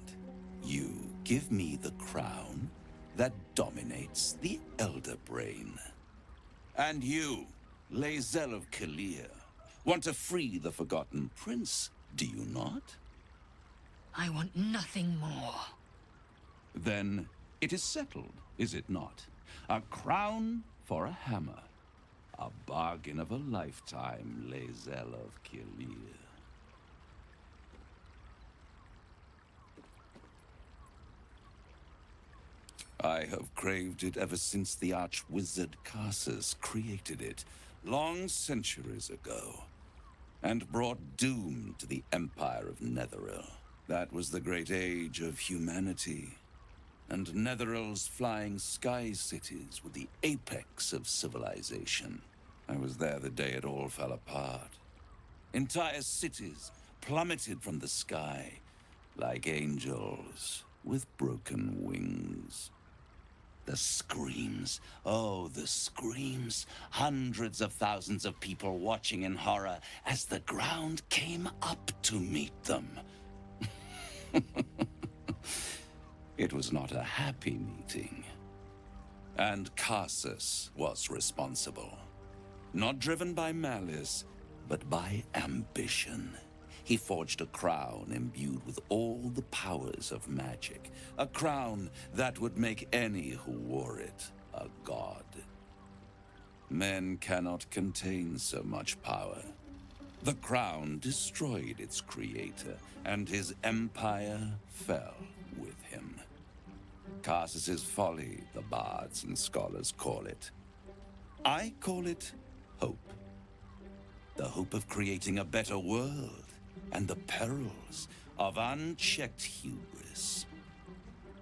Speaker 15: you give me the crown that dominates the Elder Brain. And you, Lae'zel of Kalir, want to free the Forgotten Prince, do you not?
Speaker 16: I want nothing more.
Speaker 15: Then it is settled, is it not? A crown for a hammer, A bargain of a lifetime, Lae'zel of Kilir. I have craved it ever since the arch-wizard Karsus created it, long centuries ago, and brought doom to the Empire of Netheril. That was the great age of humanity, and Netheril's flying sky cities were the apex of civilization. I was there the day it all fell apart. Entire cities plummeted from the sky, like angels with broken wings. The screams, oh, the screams. Hundreds of thousands of people watching in horror as the ground came up to meet them. It was not a happy meeting. And Karsus was responsible. Not driven by malice, but by ambition. He forged a crown imbued with all the powers of magic. A crown that would make any who wore it a god. Men cannot contain so much power. The crown destroyed its creator, and his empire fell with him. Karsus's folly, the bards and scholars call it. I call it hope. The hope of creating a better world, and the perils of unchecked hubris.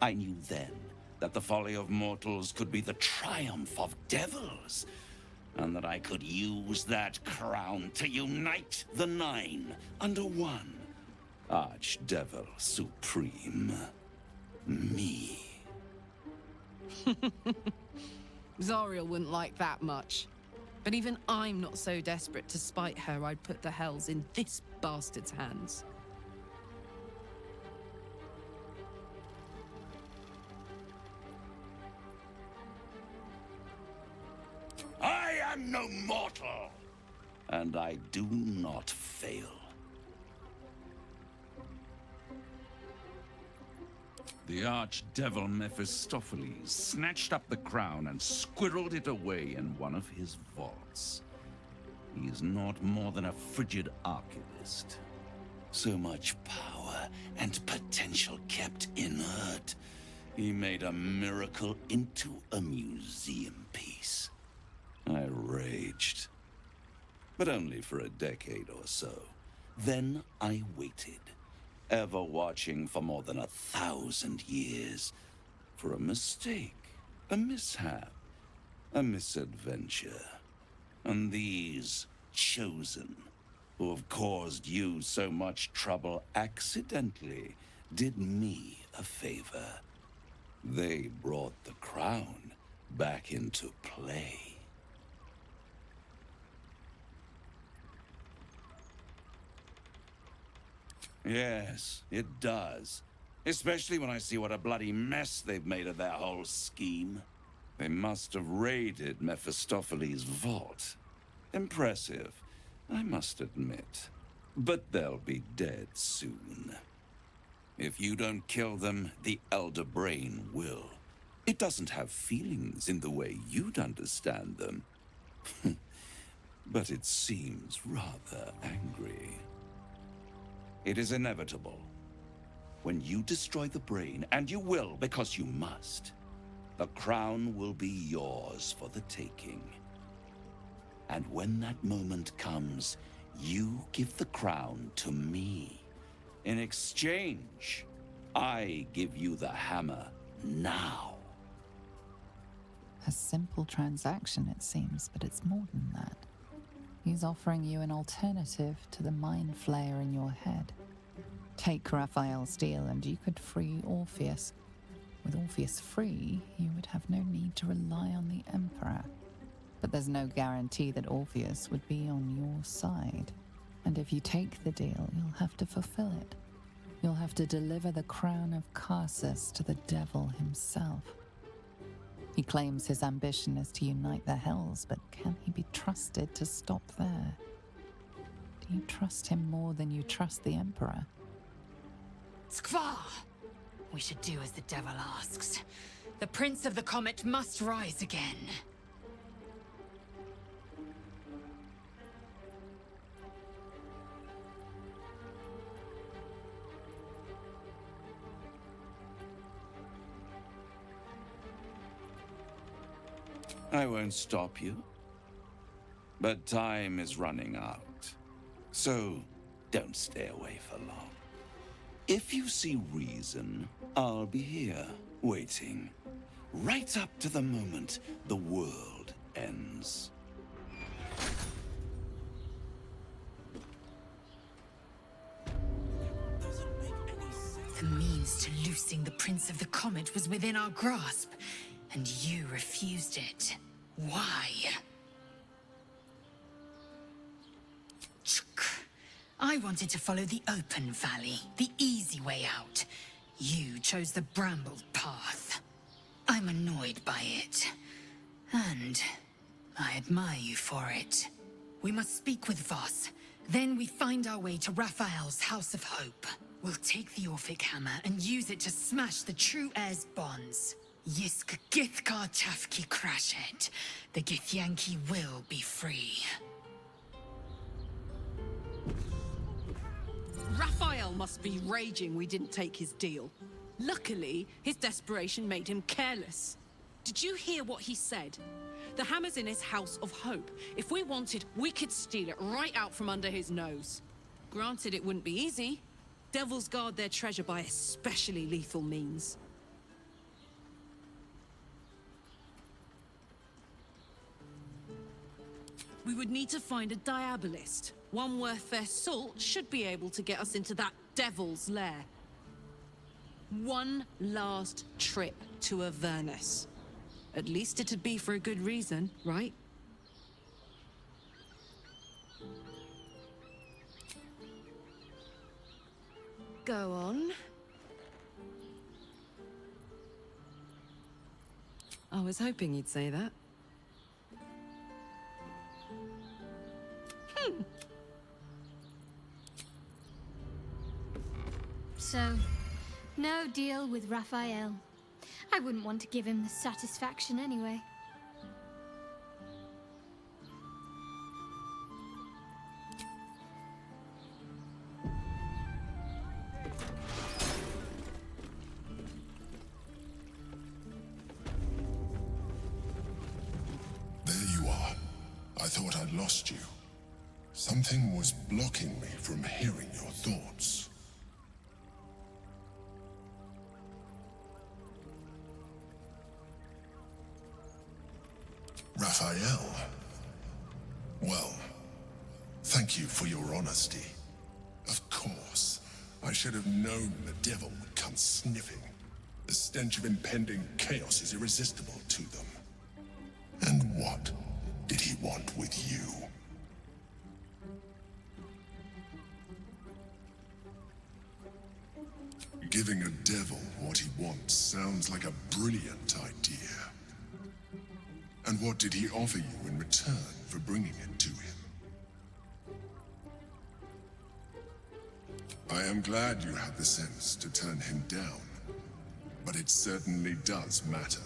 Speaker 15: I knew then that the folly of mortals could be the triumph of devils, and that I could use that crown to unite the Nine under one Archdevil Supreme. Me.
Speaker 19: Zariel wouldn't like that much. But even I'm not so desperate to spite her I'd put the hells in this bastard's hands.
Speaker 15: I am no mortal, and I do not fail. The archdevil Mephistopheles snatched up the crown and squirreled it away in one of his vaults. He is not more than a frigid archivist. So much power and potential kept inert. He made a miracle into a museum piece. I raged. But only for a decade or so. Then I waited. Ever watching for more than 1,000 years. For a mistake, a mishap, a misadventure. And these chosen, who have caused you so much trouble accidentally, did me a favor. They brought the crown back into play. Yes, it does. Especially when I see what a bloody mess they've made of their whole scheme. They must have raided Mephistopheles' vault. Impressive, I must admit. But they'll be dead soon. If you don't kill them, the Elder Brain will. It doesn't have feelings in the way you'd understand them. But it seems rather angry. It is inevitable. When you destroy the brain, and you will because you must, the crown will be yours for the taking. And when that moment comes, you give the crown to me. In exchange, I give you the hammer now.
Speaker 11: A simple transaction, it seems, but it's more than that. He's offering you an alternative to the mind flayer in your head. Take Raphael's deal and you could free Orpheus. With Orpheus free, you would have no need to rely on the Emperor. But there's no guarantee that Orpheus would be on your side. And if you take the deal, you'll have to fulfill it. You'll have to deliver the crown of Karsus to the devil himself. He claims his ambition is to unite the hells, but can he be trusted to stop there? Do you trust him more than you trust the Emperor?
Speaker 24: Skvar! We should do as the devil asks. The Prince of the Comet must rise again.
Speaker 15: I won't stop you. But time is running out. So, don't stay away for long. If you see reason, I'll be here, waiting. Right up to the moment the world ends.
Speaker 6: The means to loosing the Prince of the Comet was within our grasp, and you refused it. Why? I wanted to follow the open valley, the easy way out. You chose the brambled path. I'm annoyed by it. And I admire you for it. We must speak with Voss. Then we find our way to Raphael's House of Hope. We'll take the Orphic Hammer and use it to smash the True Heir's bonds. Yisk Githkar Tafki Crashet. The Githyanki will be free.
Speaker 19: Raphael must be raging we didn't take his deal. Luckily, his desperation made him careless. Did you hear what he said? The hammer's in his House of Hope. If we wanted, we could steal it right out from under his nose. Granted, it wouldn't be easy. Devils guard their treasure by especially lethal means. We would need to find a diabolist. One worth their salt should be able to get us into that devil's lair. One last trip to Avernus. At least it'd be for a good reason, right? Go on. I was hoping you'd say that.
Speaker 20: So, no deal with Raphael. I wouldn't want to give him the satisfaction anyway.
Speaker 21: There you are. I thought I'd lost you. Something was blocking me from hearing your thoughts. Raphael. Well, thank you for your honesty. Of course, I should have known the devil would come sniffing. The stench of impending chaos is irresistible to them. And what did he want with you? Giving a devil what he wants sounds like a brilliant idea. And what did he offer you in return for bringing it to him? I am glad you had the sense to turn him down, but it certainly does matter.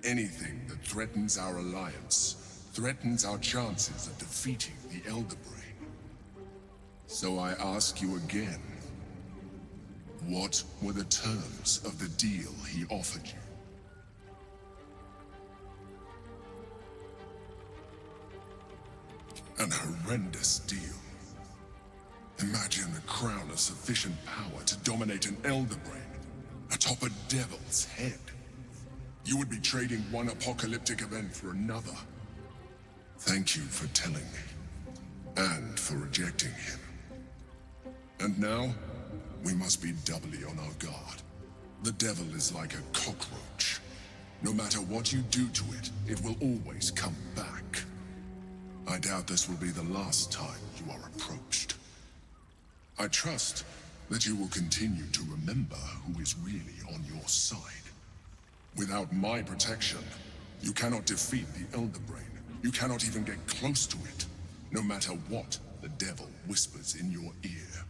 Speaker 21: Anything that threatens our alliance threatens our chances of defeating the Elder Brain. So I ask you again, what were the terms of the deal he offered you? An horrendous deal. Imagine a crown of sufficient power to dominate an Elder Brain atop a devil's head. You would be trading one apocalyptic event for another. Thank you for telling me, and for rejecting him. And now, we must be doubly on our guard. The devil is like a cockroach. No matter what you do to it, it will always come back. I doubt this will be the last time you are approached. I trust that you will continue to remember who is really on your side. Without my protection, you cannot defeat the Elder Brain. You cannot even get close to it, no matter what the devil whispers in your ear.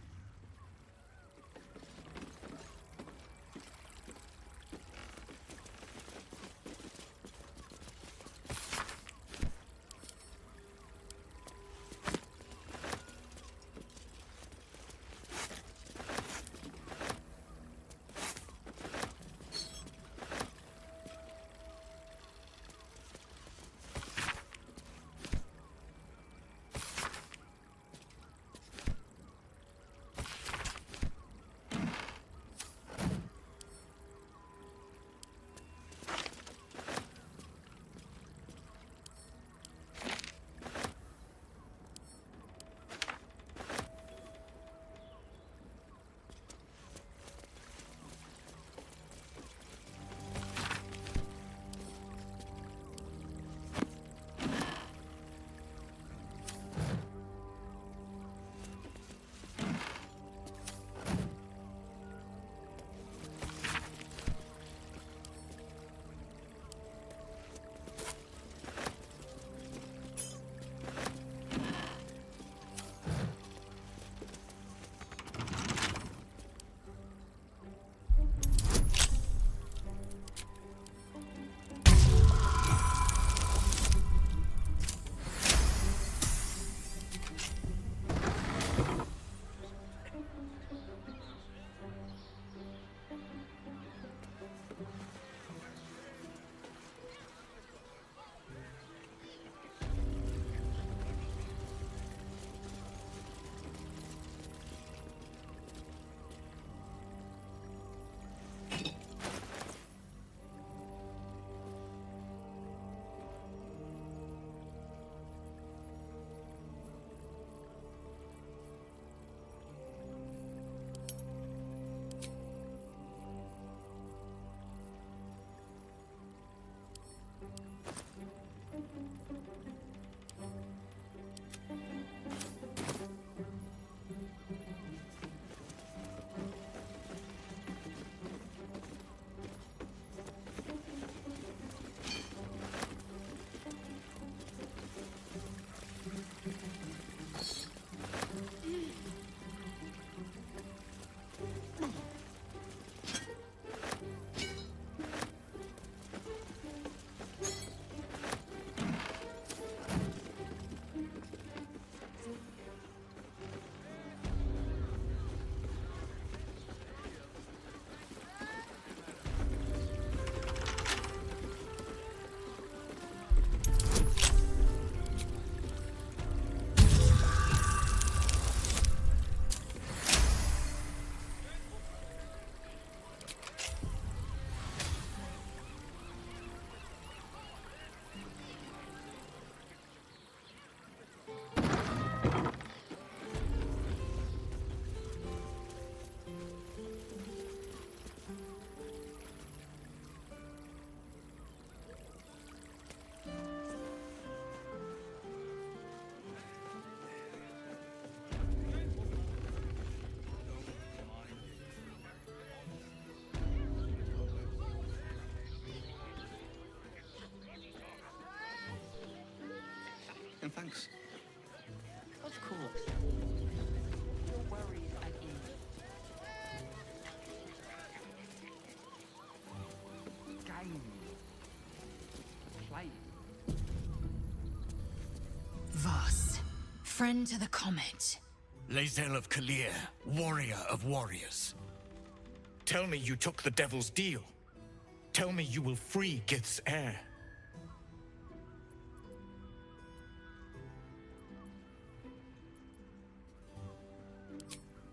Speaker 1: thanks.
Speaker 10: Of course. Your worries are easy.
Speaker 14: Game. Play.
Speaker 6: Voss, friend to the Comet.
Speaker 12: Lae'zel of Kalir, warrior of warriors. Tell me you took the Devil's deal. Tell me you will free Gith's heir.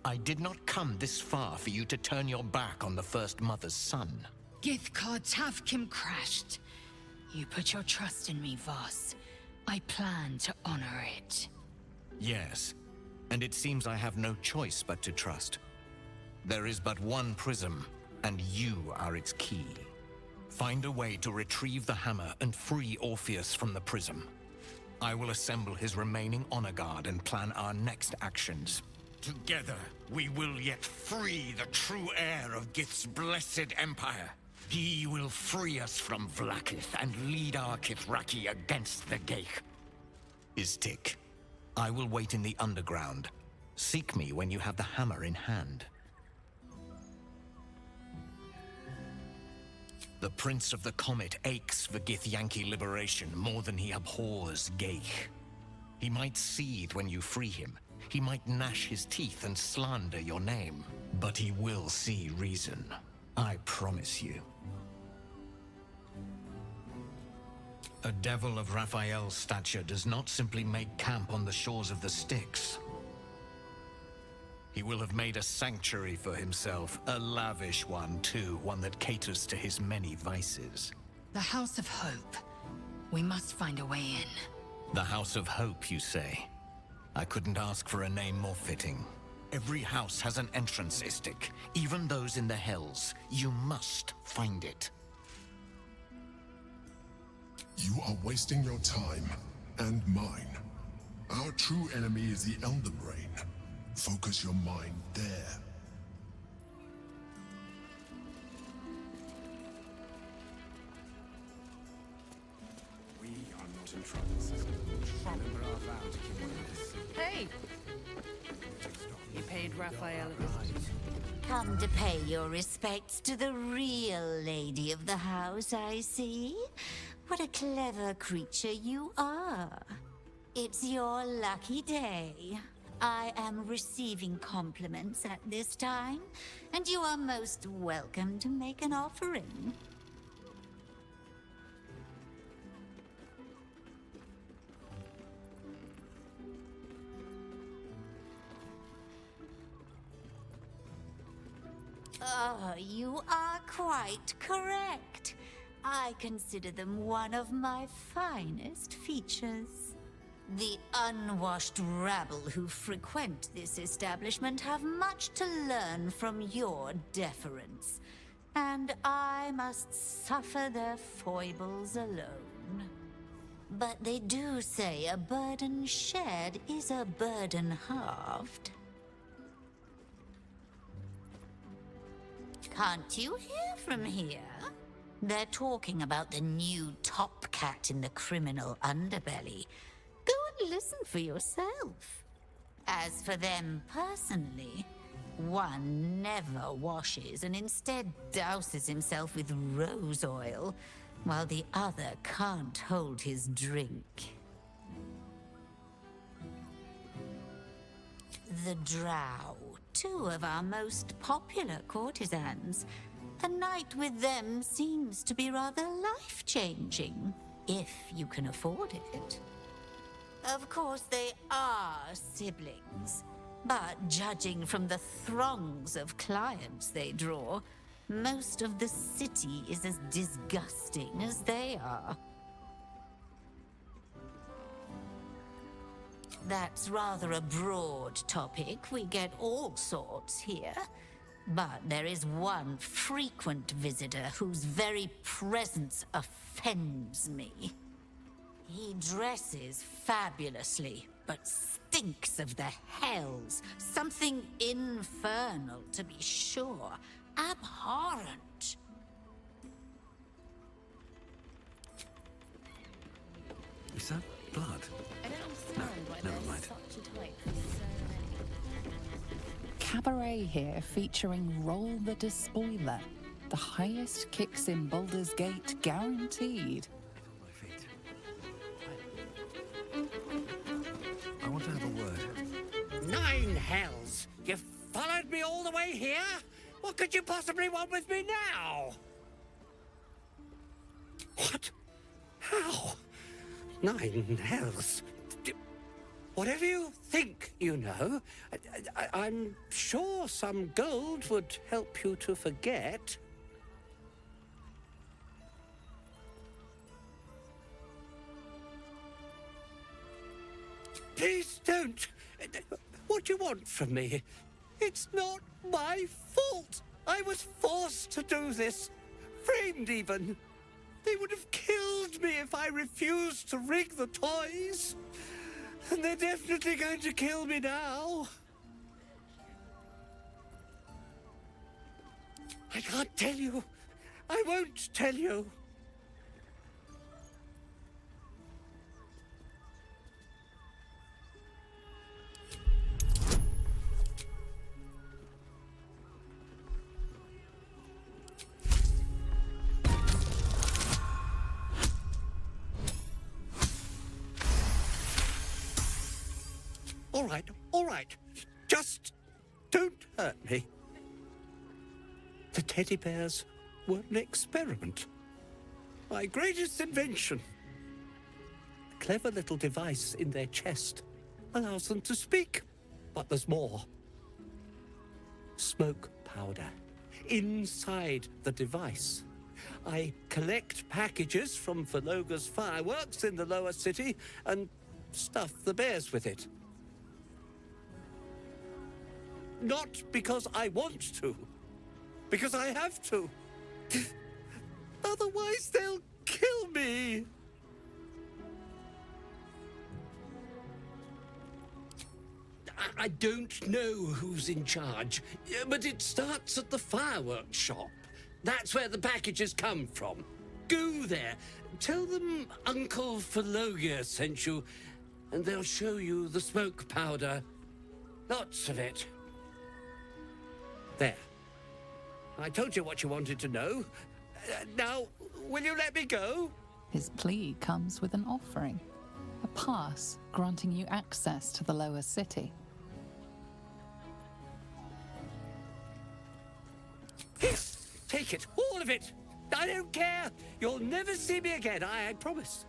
Speaker 12: I did not come this far for you to turn your back on the First Mother's son.
Speaker 6: Githkar Tavkim crashed. You put your trust in me, Voss. I plan to honor it.
Speaker 12: Yes, and it seems I have no choice but to trust. There is but one prism, and you are its key. Find a way to retrieve the hammer and free Orpheus from the prism. I will assemble his remaining honor guard and plan our next actions. Together, we will yet free the true heir of Gith's blessed empire. He will free us from Vlaakith and lead our Kithraki against the Geich. Istik, I will wait in the underground. Seek me when you have the hammer in hand. The Prince of the Comet aches for Githyanki liberation more than he abhors Geich. He might seethe when you free him. He might gnash his teeth and slander your name. But he will see reason. I promise you. A devil of Raphael's stature does not simply make camp on the shores of the Styx. He will have made a sanctuary for himself, a lavish one too, one that caters to his many vices.
Speaker 6: The House of Hope. We must find a way in.
Speaker 12: The House of Hope, you say? I couldn't ask for a name more fitting. Every house has an entrance, Istik, even those in the Hells. You must find it.
Speaker 21: You are wasting your time, and mine. Our true enemy is the Elder Brain. Focus your mind there.
Speaker 14: We are not in trouble, sister. Remember our vow to keep this.
Speaker 5: Hey! You paid Raphael a visit.
Speaker 7: Come to pay your respects to the real lady of the house, I see. What a clever creature you are. It's your lucky day. I am receiving compliments at this time, and you are most welcome to make an offering. Oh, you are quite correct. I consider them one of my finest features. The unwashed rabble who frequent this establishment have much to learn from your deference, and I must suffer their foibles alone. But they do say a burden shared is a burden halved. Can't you hear from here? They're talking about the new top cat in the criminal underbelly. Go and listen for yourself. As for them personally, one never washes and instead douses himself with rose oil, while the other can't hold his drink. The Drow, two of our most popular courtesans. A night with them seems to be rather life-changing, if you can afford it. Of course, they are siblings, but judging from the throngs of clients they draw, most of the city is as disgusting as they are. That's rather a broad topic. We get all sorts here. But there is one frequent visitor whose very presence offends me. He dresses fabulously, but stinks of the hells. Something infernal, to be sure. Abhorrent.
Speaker 1: Is that blood.
Speaker 8: I don't understand why
Speaker 1: never
Speaker 8: there's
Speaker 1: mind.
Speaker 8: such a type for so many.
Speaker 11: Cabaret here featuring Roll the Despoiler. The highest kicks in Baldur's Gate guaranteed.
Speaker 1: I want to have a word.
Speaker 9: 9 hells! You followed me all the way here? What could you possibly want with me now? What? How? 9 hells? Whatever you think you know, I'm sure some gold would help you to forget. Please don't. What do you want from me? It's not my fault. I was forced to do this. Framed even. They would have killed me if I refused to rig the toys. And they're definitely going to kill me now. I can't tell you. I won't tell you. All right. Just don't hurt me. The teddy bears were an experiment. My greatest invention. A clever little device in their chest allows them to speak. But there's more. Smoke powder inside the device. I collect packages from Verloga's fireworks in the lower city and stuff the bears with it. Not because I want to, because I have to. Otherwise, they'll kill me. I don't know who's in charge, but it starts at the fireworks shop. That's where the packages come from. Go there, tell them Uncle Verloga sent you, and they'll show you the smoke powder. Lots of it. There. I told you what you wanted to know. Now, will you let me go?
Speaker 11: His plea comes with an offering. A pass granting you access to the lower city.
Speaker 9: Here, take it, all of it. I don't care. You'll never see me again, I promise.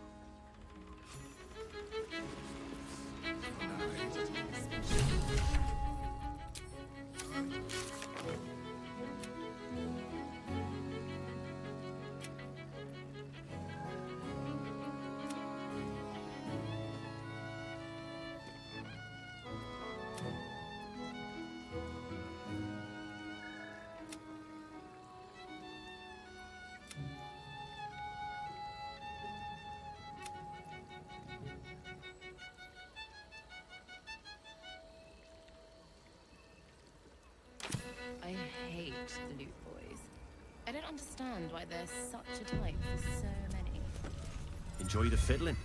Speaker 8: I hate the Loot Boys. I don't understand why there's such a type for so many.
Speaker 18: Enjoy the fiddling.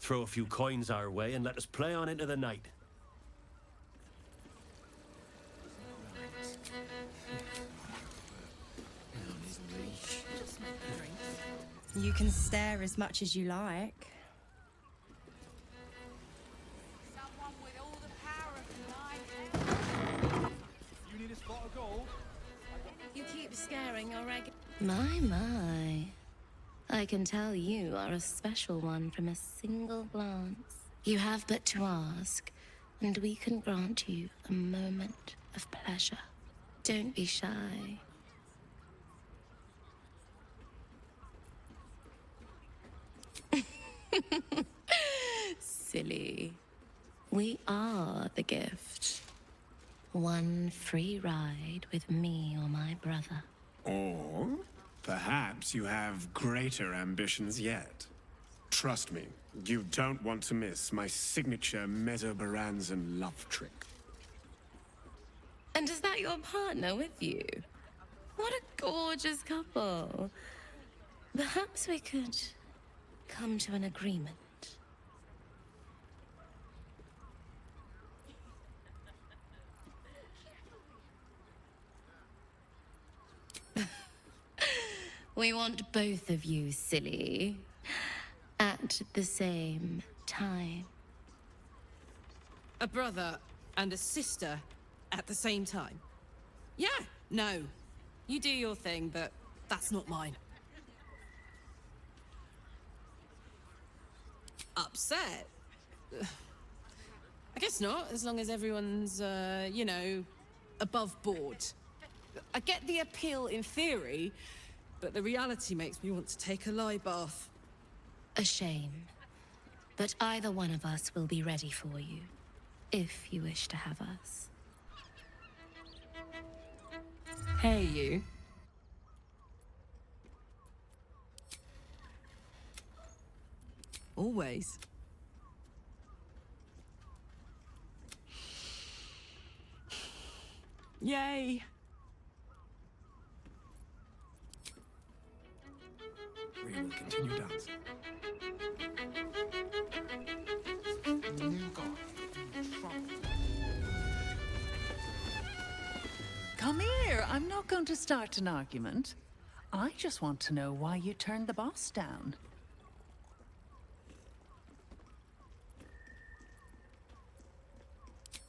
Speaker 18: Throw a few coins our way and let us play on into the night.
Speaker 22: You can stare as much as you like.
Speaker 24: Someone with all the power of 9 hells.
Speaker 14: You need a spot of gold?
Speaker 8: You keep scaring your My. I can tell you are a special one from a single glance. You have but to ask, and we can grant you a moment of pleasure. Don't be shy. Silly. We are the gift. One free ride with me or my brother.
Speaker 14: Or perhaps you have greater ambitions yet. Trust me, you don't want to miss my signature Mesobaranzan love trick.
Speaker 8: And is that your partner with you? What a gorgeous couple. Perhaps we could come to an agreement. We want both of you, silly. At the same time.
Speaker 19: A brother and a sister at the same time? Yeah, no. You do your thing, but that's not mine. Upset? I guess not, as long as everyone's, you know, above board. I get the appeal in theory, but the reality makes me want to take a lie bath.
Speaker 8: A shame. But either one of us will be ready for you, if you wish to have us.
Speaker 19: Hey, you. Always. Yay!
Speaker 2: We will continue dancing.
Speaker 3: Come here. I'm not going to start an argument. I just want to know why you turned the boss down.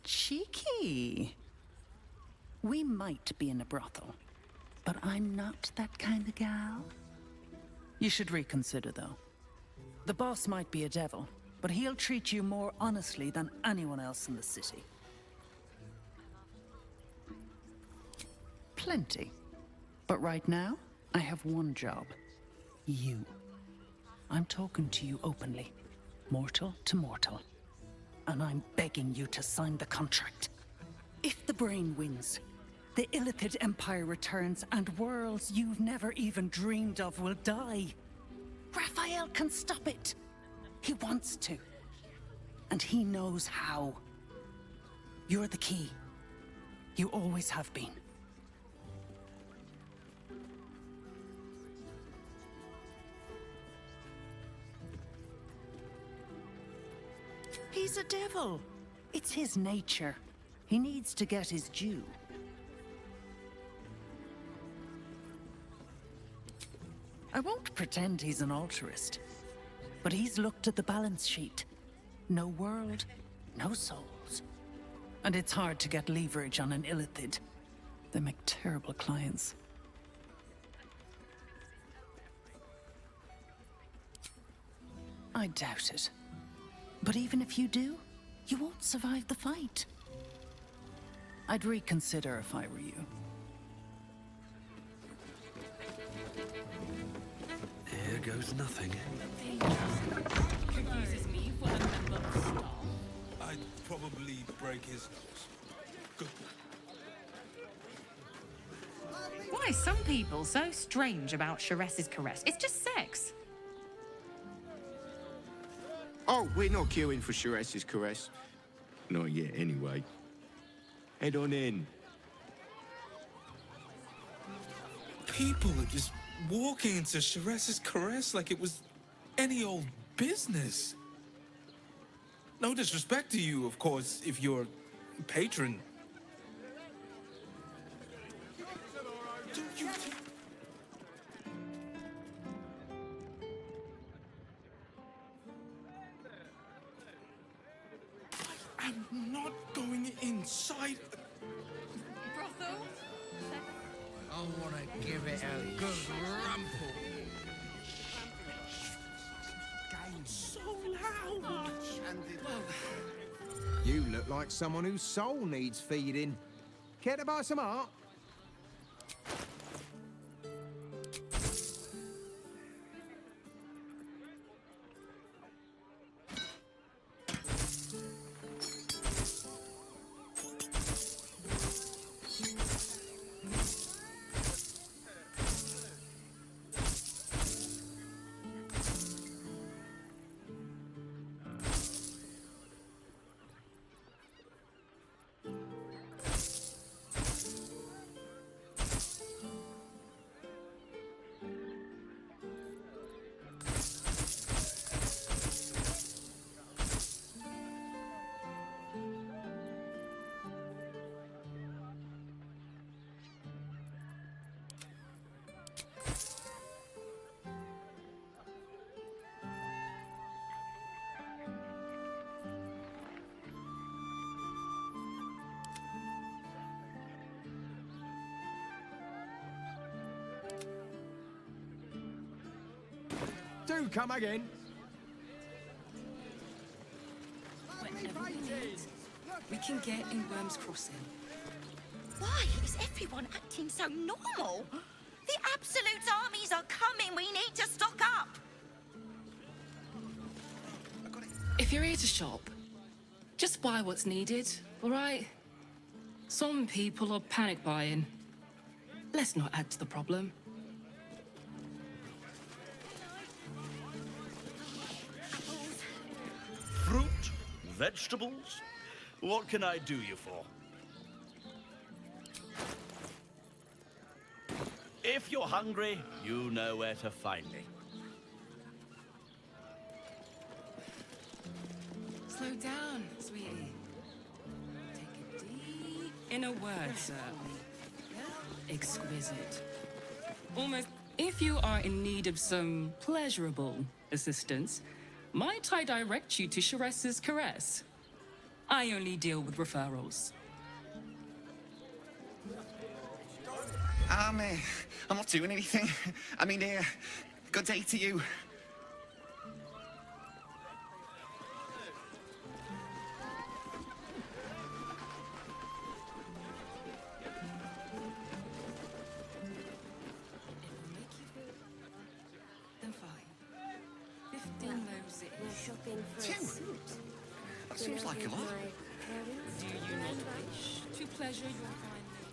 Speaker 3: Cheeky. We might be in a brothel, but I'm not that kind of gal. You should reconsider, though. The boss might be a devil, but he'll treat you more honestly than anyone else in the city. Plenty. But right now, I have one job. You. I'm talking to you openly, mortal to mortal. And I'm begging you to sign the contract. If the brain wins, the Illithid Empire returns and worlds you've never even dreamed of will die. Raphael can stop it. He wants to. And he knows how. You're the key. You always have been. He's a devil. It's his nature. He needs to get his due. I won't pretend he's an altruist, but he's looked at the balance sheet. No world, no souls. And it's hard to get leverage on an Illithid. They make terrible clients. I doubt it. But even if you do, you won't survive the fight. I'd reconsider if I were you.
Speaker 1: Here goes nothing.
Speaker 19: Confuses me for a member of staff.
Speaker 2: I'd probably break his nose. Good.
Speaker 13: Why are some people so strange about Sharess's caress? It's just sex.
Speaker 23: Oh, we're not queuing for Sharess's caress. Not yet, anyway. Head on in.
Speaker 2: People are just walking into Sharess's caress like it was any old business. No disrespect to you, of course, if you're a patron. Don't you think... I'm not going inside.
Speaker 19: Brothel?
Speaker 25: I want to give it a good rumple.
Speaker 2: So loud.
Speaker 25: You look like someone whose soul needs feeding. Care to buy some art? do come again.
Speaker 4: Whenever we need, we can get in Worm's Crossing.
Speaker 15: Why is everyone acting so normal? The Absolute's armies are coming. We need to stock up.
Speaker 4: If you're here to shop, just buy what's needed, all right? Some people are panic buying. Let's not add to the problem.
Speaker 16: Fruit? Vegetables? What can I do you for? If you're hungry, you know where to find me.
Speaker 4: Slow down, sweetie. Take a deep inner word, sir. Exquisite. Almost. If you are in need of some pleasurable assistance, might I direct you to Sharess's Caress? I only deal with referrals.
Speaker 17: I'm not doing anything. I mean, good day to you.
Speaker 4: Then fine. 15 roses.
Speaker 22: We're shopping for a
Speaker 17: Two?
Speaker 22: suit.
Speaker 17: That seems like a lot.
Speaker 4: Do you not wish to pleasure your fine lady?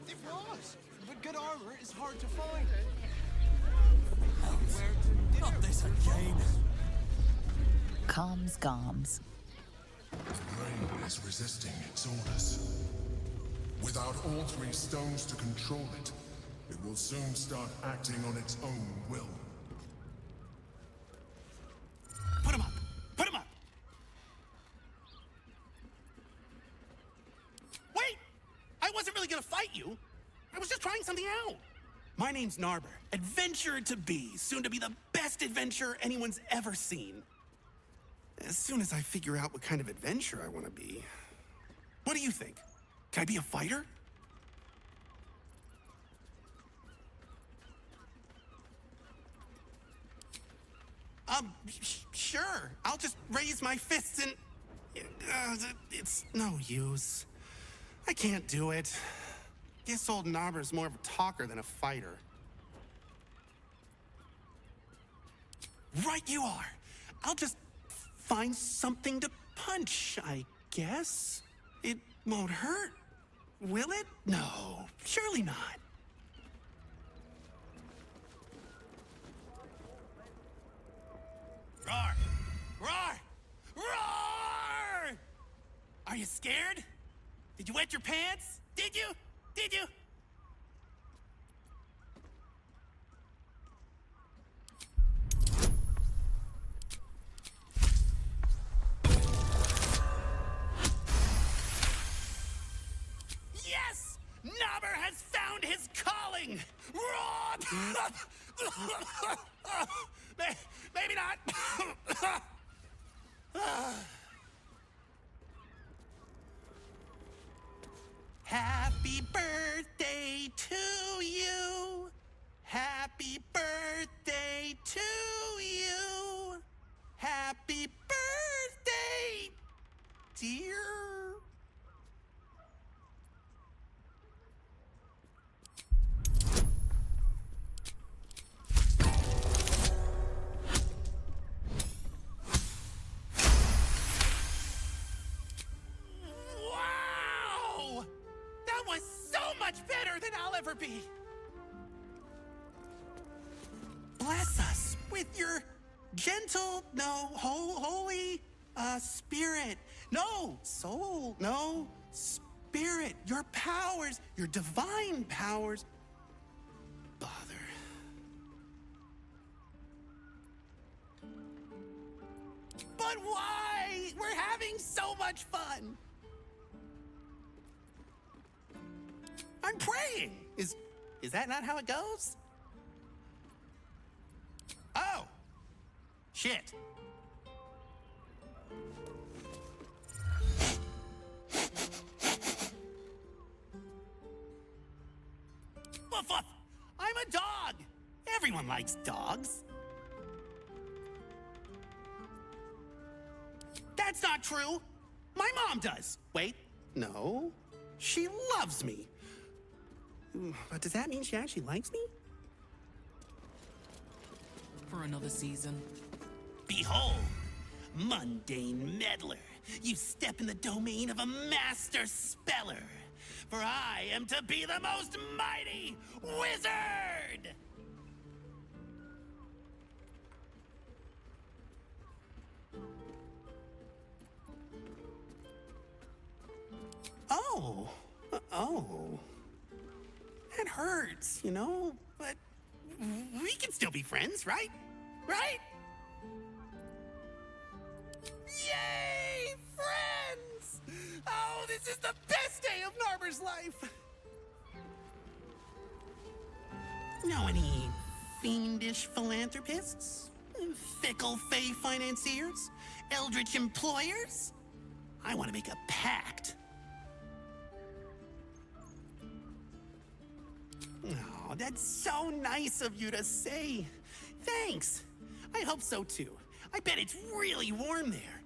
Speaker 25: It was, but good armor is hard to find.
Speaker 1: Not this again.
Speaker 11: Calms Garms.
Speaker 21: The brain is resisting its orders. Without all three stones to control it, it will soon start acting on its own will.
Speaker 20: Put him up! Put him up! Wait! I wasn't really gonna fight you. I was just trying something out. My name's Narber, adventurer to be, soon to be the best adventurer anyone's ever seen. As soon as I figure out what kind of adventurer I want to be. What do you think? Can I be a fighter? Sure. I'll just raise my fists and... it's no use. I can't do it. Guess old Narber's more of a talker than a fighter. Right you are. I'll just find something to punch, I guess. It won't hurt, will it? No, surely not. Roar! Roar! Roar! Are you scared? Did you wet your pants? Did you? Did you? Yes! Nobber has found his calling! Maybe not. Happy birthday to you. Happy birthday to you. Happy birthday, dear. Wow! That was so much better than I'll ever be. Bless us with your gentle, no, holy, spirit. No, soul, no, spirit. Your powers, your divine powers. Bother. But why? We're having so much fun. I'm praying. Is that not how it goes? Oh. Shit. Woof woof. I'm a dog. Everyone likes dogs. That's not true. My mom does. Wait, no. She loves me. But does that mean she actually likes me?
Speaker 19: For another season.
Speaker 20: Behold, mundane meddler, you step in the domain of a master speller. For I am to be the most mighty wizard! Oh. That hurts, you know? But we can still be friends, right? Right? Yay! Friends! Oh, this is the best day of Narber's life! Know any fiendish philanthropists? Fickle fey financiers? Eldritch employers? I want to make a pact. Oh, that's so nice of you to say. Thanks. I hope so too. I bet it's really warm there.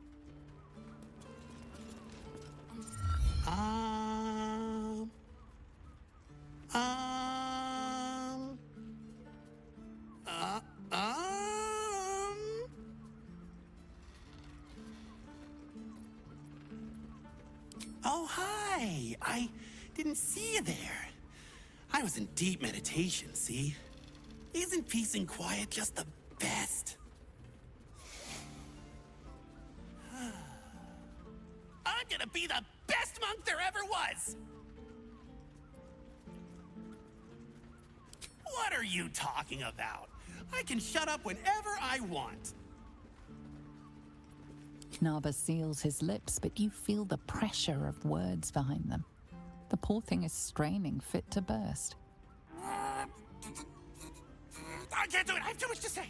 Speaker 20: Oh, hi. I didn't see you there. I was in deep meditation, see? Isn't peace and quiet just the best? I'm gonna be the best monk there ever was! What are you talking about? I can shut up whenever I want.
Speaker 11: Narber seals his lips, but you feel the pressure of words behind them. The poor thing is straining, fit to burst.
Speaker 20: I can't do it. I have too much to say.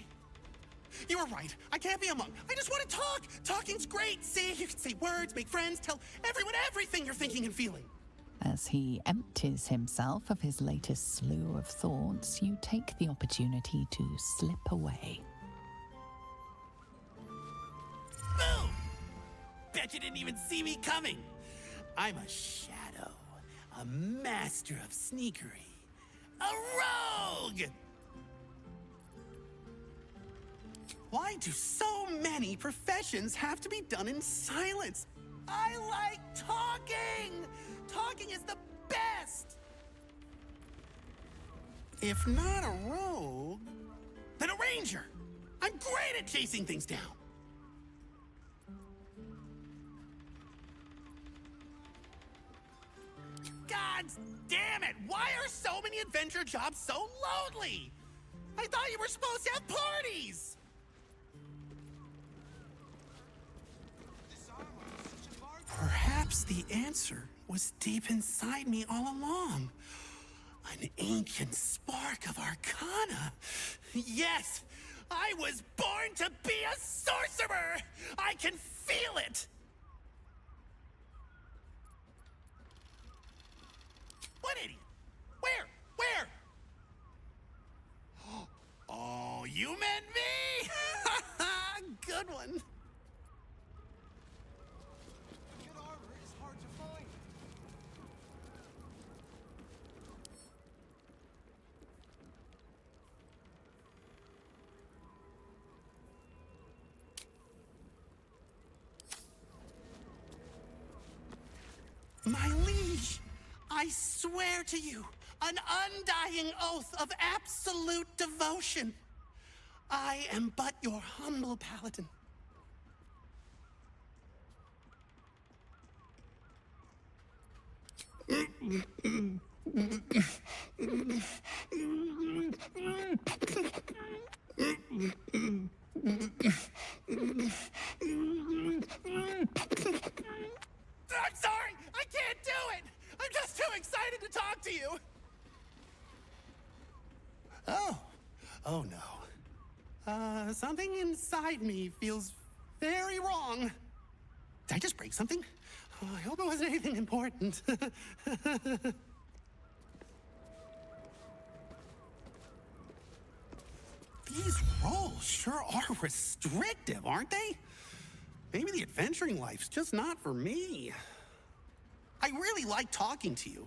Speaker 20: You were right. I can't be a monk. I just want to talk. Talking's great. See, you can say words, make friends, tell everyone everything you're thinking and feeling.
Speaker 11: As he empties himself of his latest slew of thoughts, you take the opportunity to slip away.
Speaker 20: Boom! Bet you didn't even see me coming. I'm a shadow, a master of sneakery, a rogue! Why do so many professions have to be done in silence? I like talking! Talking is the best! If not a rogue, then a ranger. I'm great at chasing things down. God damn it! Why are so many adventure jobs so lonely? I thought you were supposed to have parties! Perhaps the answer was deep inside me all along. An ancient spark of arcana. Yes! I was born to be a sorcerer! I can feel it! What idiot? Where? Where? Oh, you meant me? Good one. My liege, I swear to you, an undying oath of absolute devotion. I am but your humble paladin. to you! Oh no. Something inside me feels very wrong. Did I just break something? Oh, I hope it wasn't anything important. These roles sure are restrictive, aren't they? Maybe the adventuring life's just not for me. I really like talking to you.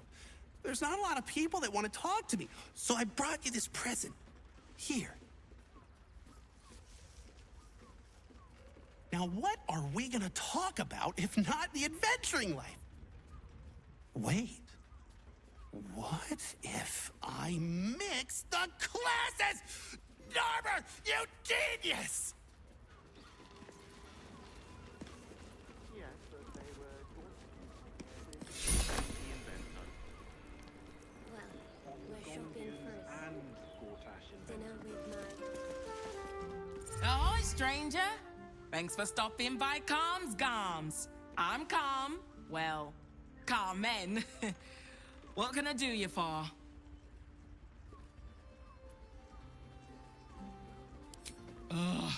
Speaker 20: There's not a lot of people that want to talk to me, so I brought you this present. Here. Now, what are we gonna talk about if not the adventuring life? Wait. What if I mix the classes? Narber, you genius!
Speaker 4: Ahoy, stranger! Thanks for stopping by Calm's Garms. I'm Calm. Well, Carmen. What can I do you for? Ugh.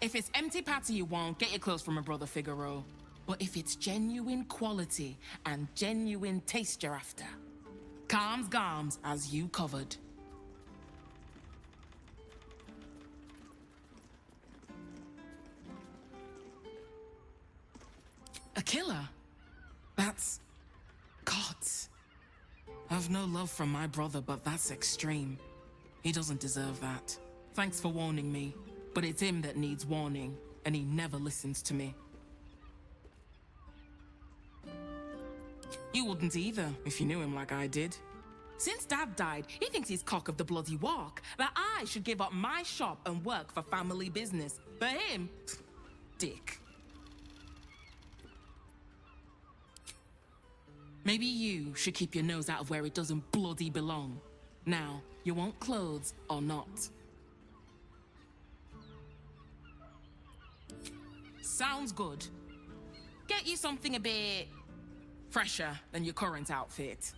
Speaker 4: If it's empty patty you want, get your clothes from my brother Figaro. But if it's genuine quality and genuine taste you're after, Calm's Garms has you covered. A killer? That's... gods. I've no love from my brother, but that's extreme. He doesn't deserve that. Thanks for warning me, but it's him that needs warning, and he never listens to me. You wouldn't either, if you knew him like I did. Since Dad died, he thinks he's cock of the bloody walk, that I should give up my shop and work for family business. For him, dick. Maybe you should keep your nose out of where it doesn't bloody belong. Now, you want clothes or not? Sounds good. Get you something a bit fresher than your current outfit.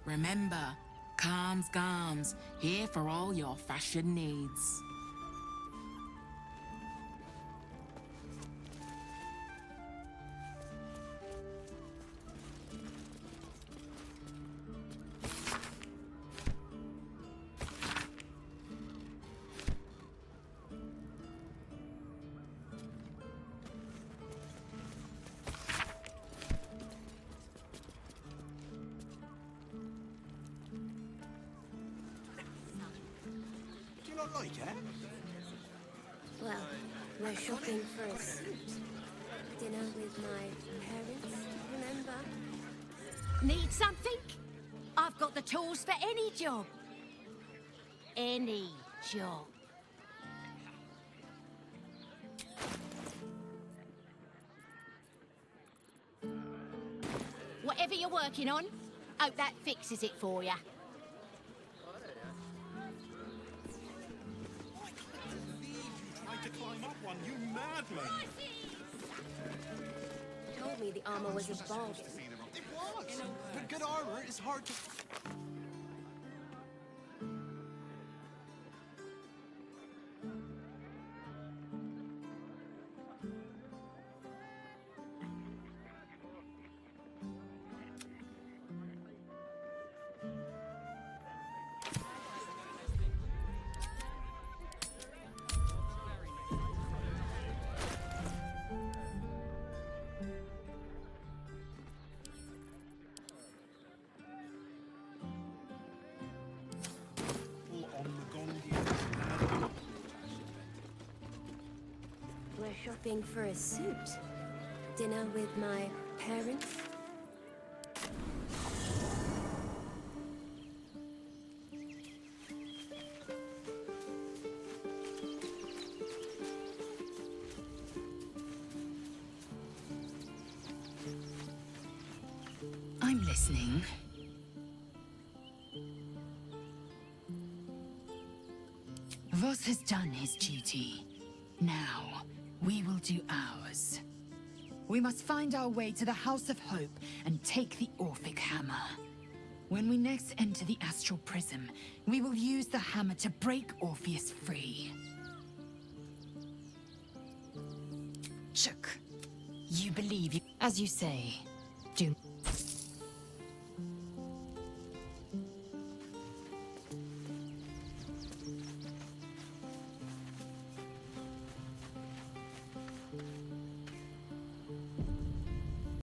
Speaker 4: Remember, Calm's Garms, here for all your fashion needs.
Speaker 20: Not like it?
Speaker 8: Well, we're shopping for a suit. Dinner with my parents, remember?
Speaker 15: Need something? I've got the tools for any job. Any job. Whatever you're working on, hope that fixes it for you.
Speaker 20: To climb up one, you madman!
Speaker 8: Told me the armor was a bargain.
Speaker 20: It was! But good armor is hard to...
Speaker 8: We're shopping for a suit. Dinner with my parents.
Speaker 5: listening. Voss has done his duty. Now, we will do ours. We must find our way to the House of Hope and take the Orphic Hammer. When we next enter the Astral Prism, we will use the hammer to break Orpheus free. Chook, you believe you... As you say,